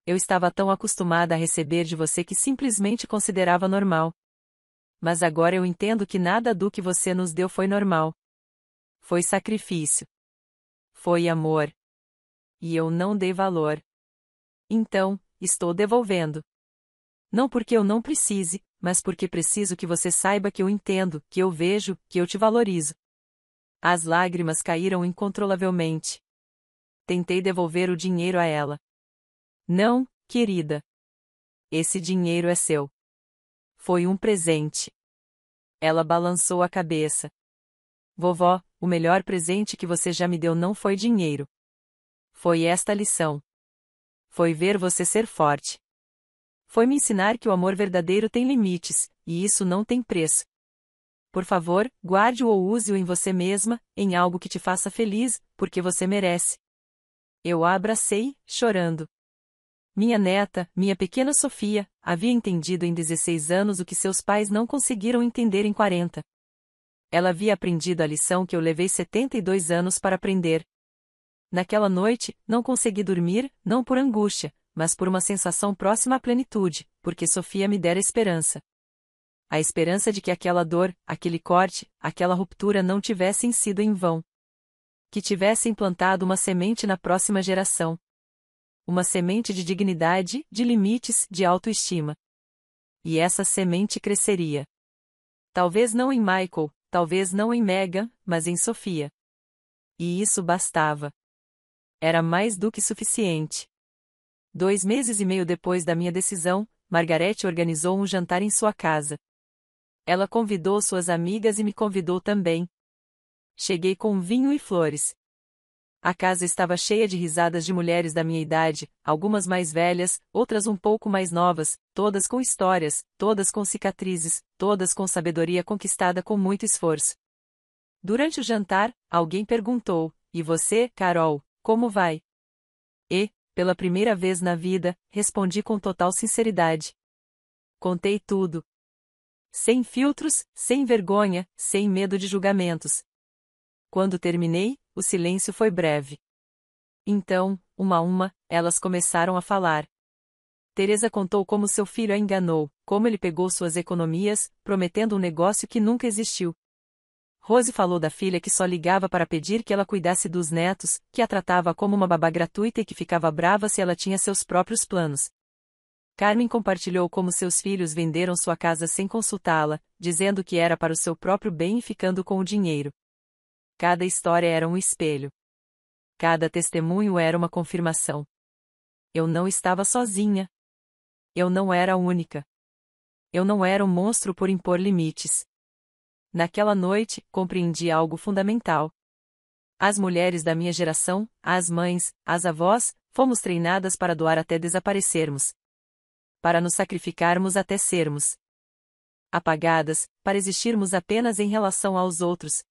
Eu estava tão acostumada a receber de você que simplesmente considerava normal. Mas agora eu entendo que nada do que você nos deu foi normal. Foi sacrifício. Foi amor. E eu não dei valor. Então, estou devolvendo. Não porque eu não precise, mas porque preciso que você saiba que eu entendo, que eu vejo, que eu te valorizo. As lágrimas caíram incontrolavelmente. Tentei devolver o dinheiro a ela. Não, querida. Esse dinheiro é seu. Foi um presente. Ela balançou a cabeça. Vovó, o melhor presente que você já me deu não foi dinheiro. Foi esta lição. Foi ver você ser forte. Foi me ensinar que o amor verdadeiro tem limites, e isso não tem preço. Por favor, guarde-o ou use-o em você mesma, em algo que te faça feliz, porque você merece. Eu a abracei, chorando. Minha neta, minha pequena Sofia, havia entendido em 16 anos o que seus pais não conseguiram entender em 40. Ela havia aprendido a lição que eu levei 72 anos para aprender. Naquela noite, não consegui dormir, não por angústia, mas por uma sensação próxima à plenitude, porque Sofia me dera esperança. A esperança de que aquela dor, aquele corte, aquela ruptura não tivessem sido em vão. Que tivesse implantado uma semente na próxima geração. Uma semente de dignidade, de limites, de autoestima. E essa semente cresceria. Talvez não em Michael, talvez não em Megan, mas em Sofia. E isso bastava. Era mais do que suficiente. 2 meses e meio depois da minha decisão, Margarete organizou um jantar em sua casa. Ela convidou suas amigas e me convidou também. Cheguei com vinho e flores. A casa estava cheia de risadas de mulheres da minha idade, algumas mais velhas, outras um pouco mais novas, todas com histórias, todas com cicatrizes, todas com sabedoria conquistada com muito esforço. Durante o jantar, alguém perguntou: "E você, Carol, como vai?" E, pela primeira vez na vida, respondi com total sinceridade. Contei tudo. Sem filtros, sem vergonha, sem medo de julgamentos. Quando terminei, o silêncio foi breve. Então, uma a uma, elas começaram a falar. Teresa contou como seu filho a enganou, como ele pegou suas economias, prometendo um negócio que nunca existiu. Rose falou da filha que só ligava para pedir que ela cuidasse dos netos, que a tratava como uma babá gratuita e que ficava brava se ela tinha seus próprios planos. Carmen compartilhou como seus filhos venderam sua casa sem consultá-la, dizendo que era para o seu próprio bem e ficando com o dinheiro. Cada história era um espelho. Cada testemunho era uma confirmação. Eu não estava sozinha. Eu não era a única. Eu não era um monstro por impor limites. Naquela noite, compreendi algo fundamental. As mulheres da minha geração, as mães, as avós, fomos treinadas para doar até desaparecermos. Para nos sacrificarmos até sermos apagadas, para existirmos apenas em relação aos outros.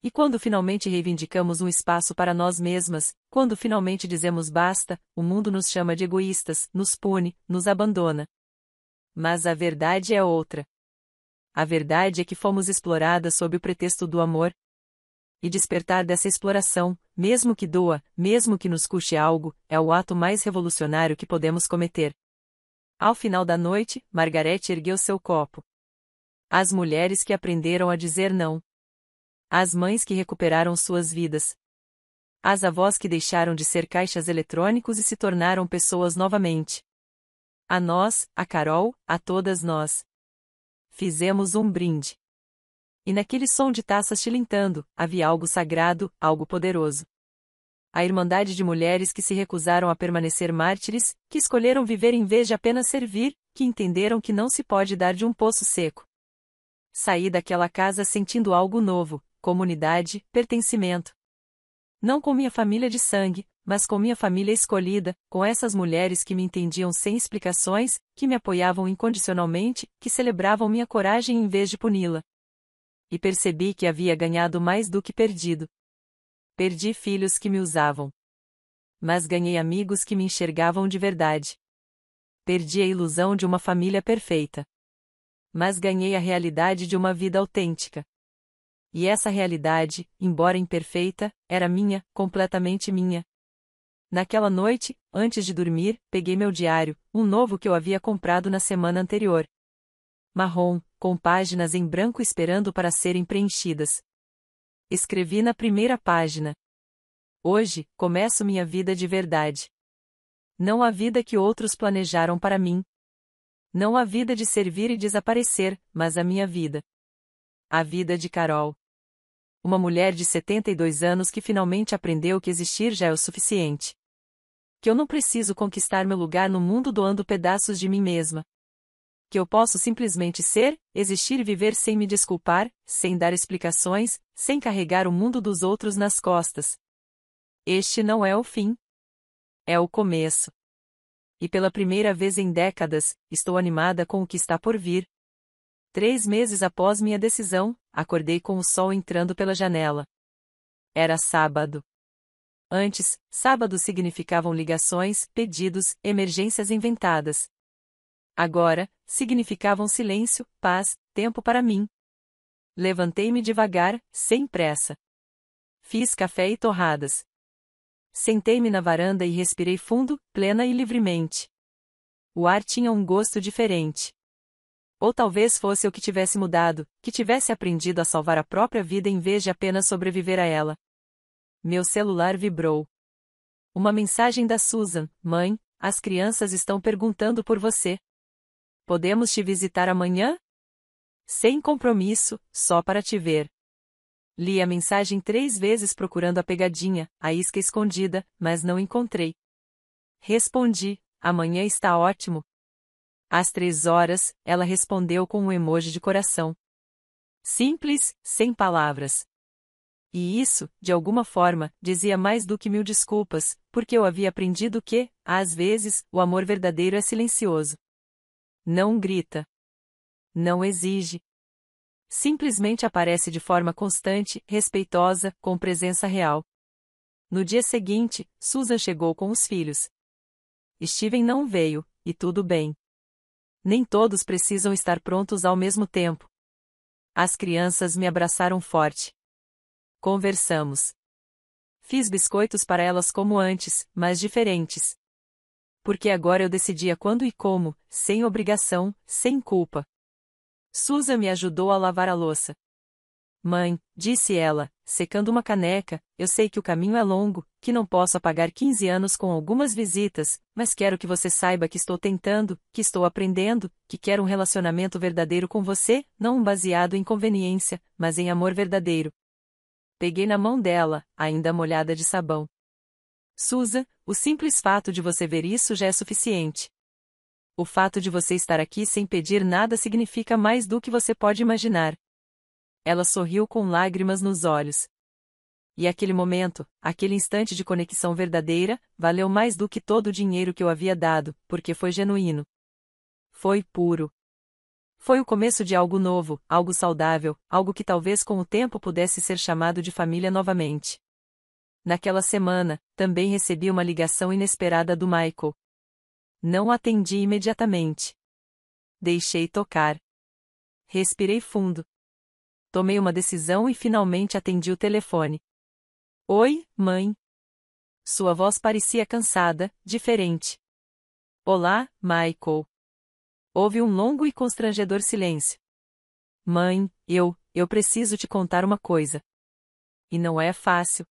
E quando finalmente reivindicamos um espaço para nós mesmas, quando finalmente dizemos basta, o mundo nos chama de egoístas, nos pune, nos abandona. Mas a verdade é outra. A verdade é que fomos exploradas sob o pretexto do amor. E despertar dessa exploração, mesmo que doa, mesmo que nos custe algo, é o ato mais revolucionário que podemos cometer. Ao final da noite, Margarete ergueu seu copo. As mulheres que aprenderam a dizer não. As mães que recuperaram suas vidas. As avós que deixaram de ser caixas eletrônicos e se tornaram pessoas novamente. A nós, a Carol, a todas nós. Fizemos um brinde. E naquele som de taças tilintando, havia algo sagrado, algo poderoso. A irmandade de mulheres que se recusaram a permanecer mártires, que escolheram viver em vez de apenas servir, que entenderam que não se pode dar de um poço seco. Saí daquela casa sentindo algo novo, comunidade, pertencimento. Não com minha família de sangue, mas com minha família escolhida, com essas mulheres que me entendiam sem explicações, que me apoiavam incondicionalmente, que celebravam minha coragem em vez de puni-la. E percebi que havia ganhado mais do que perdido. Perdi filhos que me usavam. Mas ganhei amigos que me enxergavam de verdade. Perdi a ilusão de uma família perfeita. Mas ganhei a realidade de uma vida autêntica. E essa realidade, embora imperfeita, era minha, completamente minha. Naquela noite, antes de dormir, peguei meu diário, um novo que eu havia comprado na semana anterior. Marrom, com páginas em branco esperando para serem preenchidas. Escrevi na primeira página. Hoje, começo minha vida de verdade. Não a vida que outros planejaram para mim. Não a vida de servir e desaparecer, mas a minha vida. A vida de Carol. Uma mulher de 72 anos que finalmente aprendeu que existir já é o suficiente. Que eu não preciso conquistar meu lugar no mundo doando pedaços de mim mesma. Que eu posso simplesmente ser, existir e viver sem me desculpar, sem dar explicações, sem carregar o mundo dos outros nas costas. Este não é o fim. É o começo. E pela primeira vez em décadas, estou animada com o que está por vir. 3 meses após minha decisão, acordei com o sol entrando pela janela. Era sábado. Antes, sábados significavam ligações, pedidos, emergências inventadas. Agora, significavam silêncio, paz, tempo para mim. Levantei-me devagar, sem pressa. Fiz café e torradas. Sentei-me na varanda e respirei fundo, plena e livremente. O ar tinha um gosto diferente. Ou talvez fosse eu que tivesse mudado, que tivesse aprendido a salvar a própria vida em vez de apenas sobreviver a ela. Meu celular vibrou. Uma mensagem da Susan: Mãe, as crianças estão perguntando por você. Podemos te visitar amanhã? Sem compromisso, só para te ver. Li a mensagem 3 vezes procurando a pegadinha, a isca escondida, mas não encontrei. Respondi: amanhã está ótimo. Às 3 horas, ela respondeu com um emoji de coração. Simples, sem palavras. E isso, de alguma forma, dizia mais do que 1000 desculpas, porque eu havia aprendido que, às vezes, o amor verdadeiro é silencioso. Não grita. Não exige. Simplesmente aparece de forma constante, respeitosa, com presença real. No dia seguinte, Susan chegou com os filhos. Steven não veio, e tudo bem. Nem todos precisam estar prontos ao mesmo tempo. As crianças me abraçaram forte. Conversamos. Fiz biscoitos para elas como antes, mas diferentes. Porque agora eu decidia quando e como, sem obrigação, sem culpa. Susan me ajudou a lavar a louça. Mãe, disse ela, secando uma caneca, eu sei que o caminho é longo, que não posso apagar 15 anos com algumas visitas, mas quero que você saiba que estou tentando, que estou aprendendo, que quero um relacionamento verdadeiro com você, não um baseado em conveniência, mas em amor verdadeiro. Peguei na mão dela, ainda molhada de sabão. Susan, o simples fato de você ver isso já é suficiente. O fato de você estar aqui sem pedir nada significa mais do que você pode imaginar. Ela sorriu com lágrimas nos olhos. E aquele momento, aquele instante de conexão verdadeira, valeu mais do que todo o dinheiro que eu havia dado, porque foi genuíno. Foi puro. Foi o começo de algo novo, algo saudável, algo que talvez com o tempo pudesse ser chamado de família novamente. Naquela semana, também recebi uma ligação inesperada do Michael. Não atendi imediatamente. Deixei tocar. Respirei fundo. Tomei uma decisão e finalmente atendi o telefone. Oi, mãe. Sua voz parecia cansada, diferente. Olá, Michael. Houve um longo e constrangedor silêncio. Mãe, eu preciso te contar uma coisa. E não é fácil.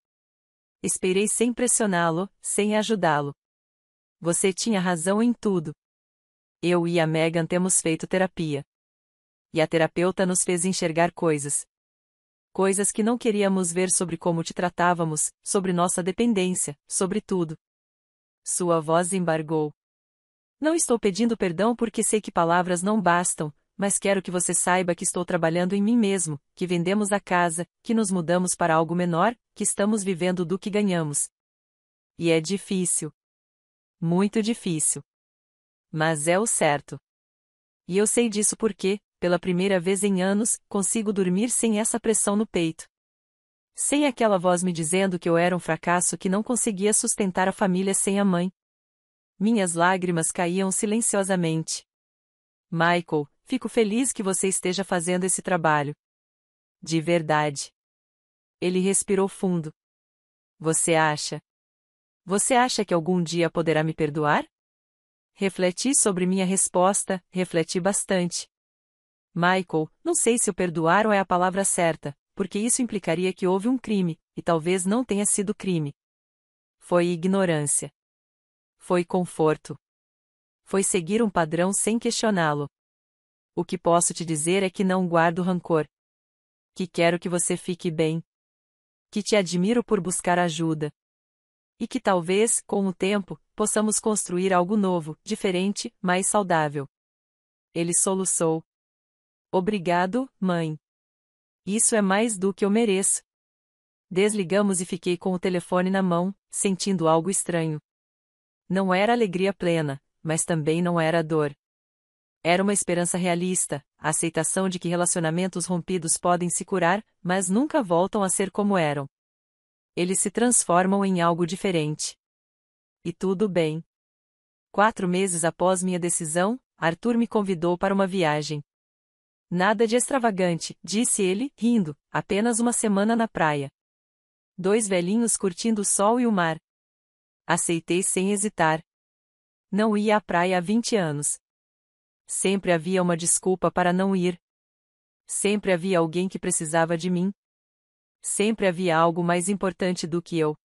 Esperei sem pressioná-lo, sem ajudá-lo. Você tinha razão em tudo. Eu e a Megan temos feito terapia. E a terapeuta nos fez enxergar coisas. Coisas que não queríamos ver sobre como te tratávamos, sobre nossa dependência, sobre tudo. Sua voz embargou. Não estou pedindo perdão porque sei que palavras não bastam, mas quero que você saiba que estou trabalhando em mim mesmo, que vendemos a casa, que nos mudamos para algo menor, que estamos vivendo do que ganhamos. E é difícil. Muito difícil. Mas é o certo. E eu sei disso porque, pela primeira vez em anos, consigo dormir sem essa pressão no peito. Sem aquela voz me dizendo que eu era um fracasso que não conseguia sustentar a família sem a mãe. Minhas lágrimas caíam silenciosamente. Michael, fico feliz que você esteja fazendo esse trabalho. De verdade. Ele respirou fundo. Você acha? Você acha que algum dia poderá me perdoar? Refleti sobre minha resposta, refleti bastante. Michael, não sei se o perdoar ou é a palavra certa, porque isso implicaria que houve um crime, e talvez não tenha sido crime. Foi ignorância. Foi conforto. Foi seguir um padrão sem questioná-lo. O que posso te dizer é que não guardo rancor. Que quero que você fique bem. Que te admiro por buscar ajuda. E que talvez, com o tempo, possamos construir algo novo, diferente, mais saudável. Ele soluçou. Obrigado, mãe. Isso é mais do que eu mereço. Desligamos e fiquei com o telefone na mão, sentindo algo estranho. Não era alegria plena, mas também não era dor. Era uma esperança realista, a aceitação de que relacionamentos rompidos podem se curar, mas nunca voltam a ser como eram. Eles se transformam em algo diferente. E tudo bem. 4 meses após minha decisão, Arthur me convidou para uma viagem. Nada de extravagante, disse ele, rindo, apenas uma semana na praia. 2 velhinhos curtindo o sol e o mar. Aceitei sem hesitar. Não ia à praia há 20 anos. Sempre havia uma desculpa para não ir. Sempre havia alguém que precisava de mim. Sempre havia algo mais importante do que eu.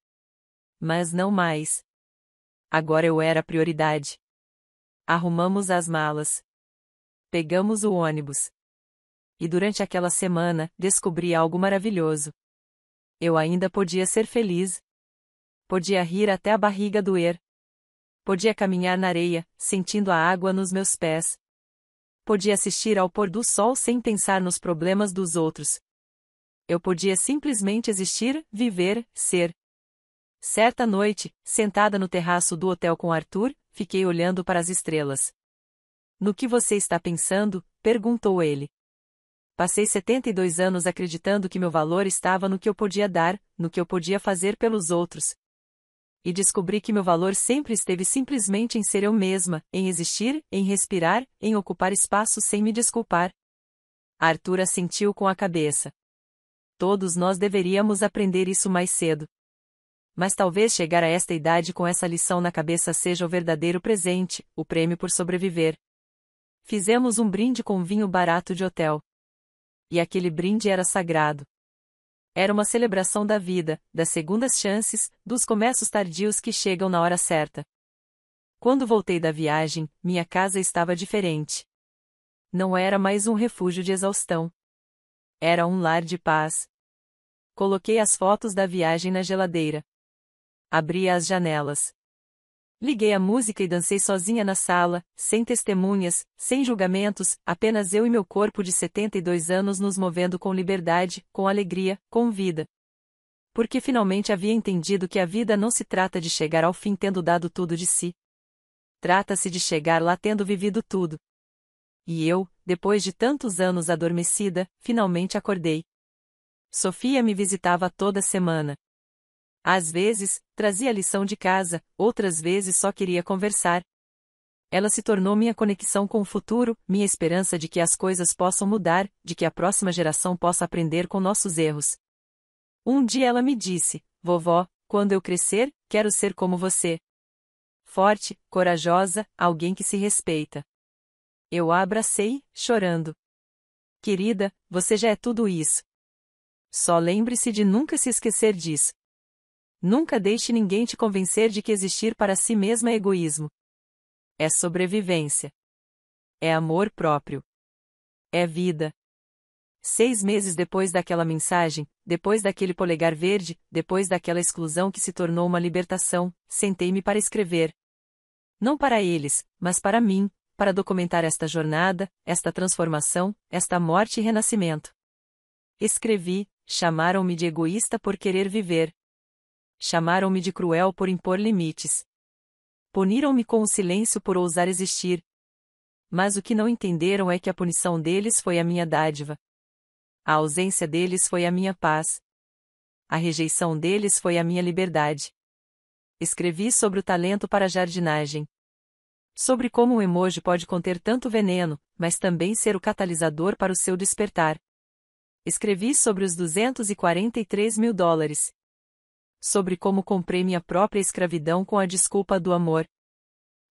Mas não mais. Agora eu era a prioridade. Arrumamos as malas. Pegamos o ônibus. E durante aquela semana, descobri algo maravilhoso. Eu ainda podia ser feliz. Podia rir até a barriga doer. Podia caminhar na areia, sentindo a água nos meus pés. Podia assistir ao pôr do sol sem pensar nos problemas dos outros. Eu podia simplesmente existir, viver, ser. Certa noite, sentada no terraço do hotel com Arthur, fiquei olhando para as estrelas. No que você está pensando? Perguntou ele. Passei 72 anos acreditando que meu valor estava no que eu podia dar, no que eu podia fazer pelos outros. E descobri que meu valor sempre esteve simplesmente em ser eu mesma, em existir, em respirar, em ocupar espaço sem me desculpar. Arthur assentiu com a cabeça. Todos nós deveríamos aprender isso mais cedo. Mas talvez chegar a esta idade com essa lição na cabeça seja o verdadeiro presente, o prêmio por sobreviver. Fizemos um brinde com vinho barato de hotel. E aquele brinde era sagrado. Era uma celebração da vida, das segundas chances, dos começos tardios que chegam na hora certa. Quando voltei da viagem, minha casa estava diferente. Não era mais um refúgio de exaustão. Era um lar de paz. Coloquei as fotos da viagem na geladeira. Abri as janelas. Liguei a música e dancei sozinha na sala, sem testemunhas, sem julgamentos, apenas eu e meu corpo de 72 anos nos movendo com liberdade, com alegria, com vida. Porque finalmente havia entendido que a vida não se trata de chegar ao fim tendo dado tudo de si. Trata-se de chegar lá tendo vivido tudo. E eu, depois de tantos anos adormecida, finalmente acordei. Sofia me visitava toda semana. Às vezes, trazia lição de casa, outras vezes só queria conversar. Ela se tornou minha conexão com o futuro, minha esperança de que as coisas possam mudar, de que a próxima geração possa aprender com nossos erros. Um dia ela me disse: "Vovó, quando eu crescer, quero ser como você. Forte, corajosa, alguém que se respeita." Eu a abracei, chorando. "Querida, você já é tudo isso. Só lembre-se de nunca se esquecer disso. Nunca deixe ninguém te convencer de que existir para si mesma é egoísmo. É sobrevivência. É amor próprio. É vida." 6 meses depois daquela mensagem, depois daquele polegar verde, depois daquela exclusão que se tornou uma libertação, sentei-me para escrever. Não para eles, mas para mim, para documentar esta jornada, esta transformação, esta morte e renascimento. Escrevi: chamaram-me de egoísta por querer viver. Chamaram-me de cruel por impor limites. Puniram-me com o silêncio por ousar existir. Mas o que não entenderam é que a punição deles foi a minha dádiva. A ausência deles foi a minha paz. A rejeição deles foi a minha liberdade. Escrevi sobre o talento para a jardinagem. Sobre como um emoji pode conter tanto veneno, mas também ser o catalisador para o seu despertar. Escrevi sobre os $243 mil. Sobre como comprei minha própria escravidão com a desculpa do amor.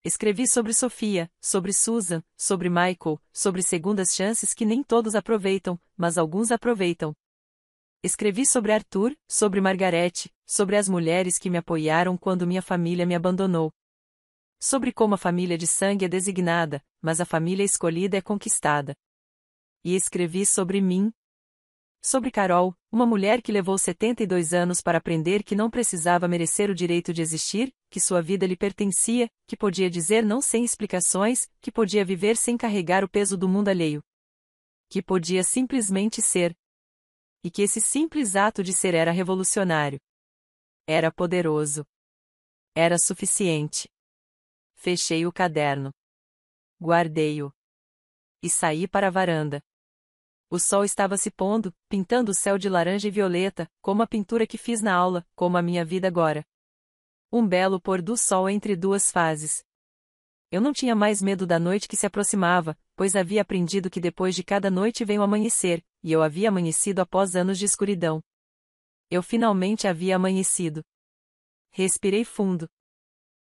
Escrevi sobre Sofia, sobre Susan, sobre Michael, sobre segundas chances que nem todos aproveitam, mas alguns aproveitam. Escrevi sobre Arthur, sobre Margarete, sobre as mulheres que me apoiaram quando minha família me abandonou. Sobre como a família de sangue é designada, mas a família escolhida é conquistada. E escrevi sobre mim. Sobre Carol, uma mulher que levou 72 anos para aprender que não precisava merecer o direito de existir, que sua vida lhe pertencia, que podia dizer não sem explicações, que podia viver sem carregar o peso do mundo alheio. Que podia simplesmente ser. E que esse simples ato de ser era revolucionário. Era poderoso. Era suficiente. Fechei o caderno. Guardei-o. E saí para a varanda. O sol estava se pondo, pintando o céu de laranja e violeta, como a pintura que fiz na aula, como a minha vida agora. Um belo pôr do sol entre duas fases. Eu não tinha mais medo da noite que se aproximava, pois havia aprendido que depois de cada noite vem o amanhecer, e eu havia amanhecido após anos de escuridão. Eu finalmente havia amanhecido. Respirei fundo.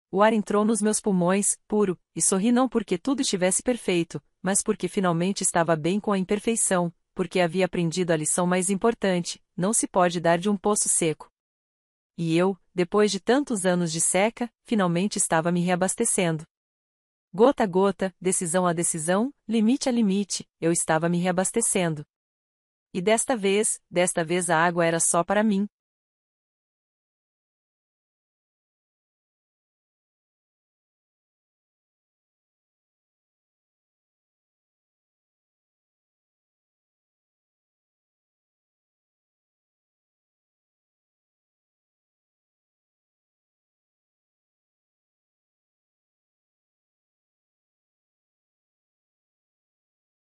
O ar entrou nos meus pulmões, puro, e sorri não porque tudo estivesse perfeito, mas porque finalmente estava bem com a imperfeição, porque havia aprendido a lição mais importante: não se pode dar de um poço seco. E eu, depois de tantos anos de seca, finalmente estava me reabastecendo. Gota a gota, decisão a decisão, limite a limite, eu estava me reabastecendo. E desta vez a água era só para mim.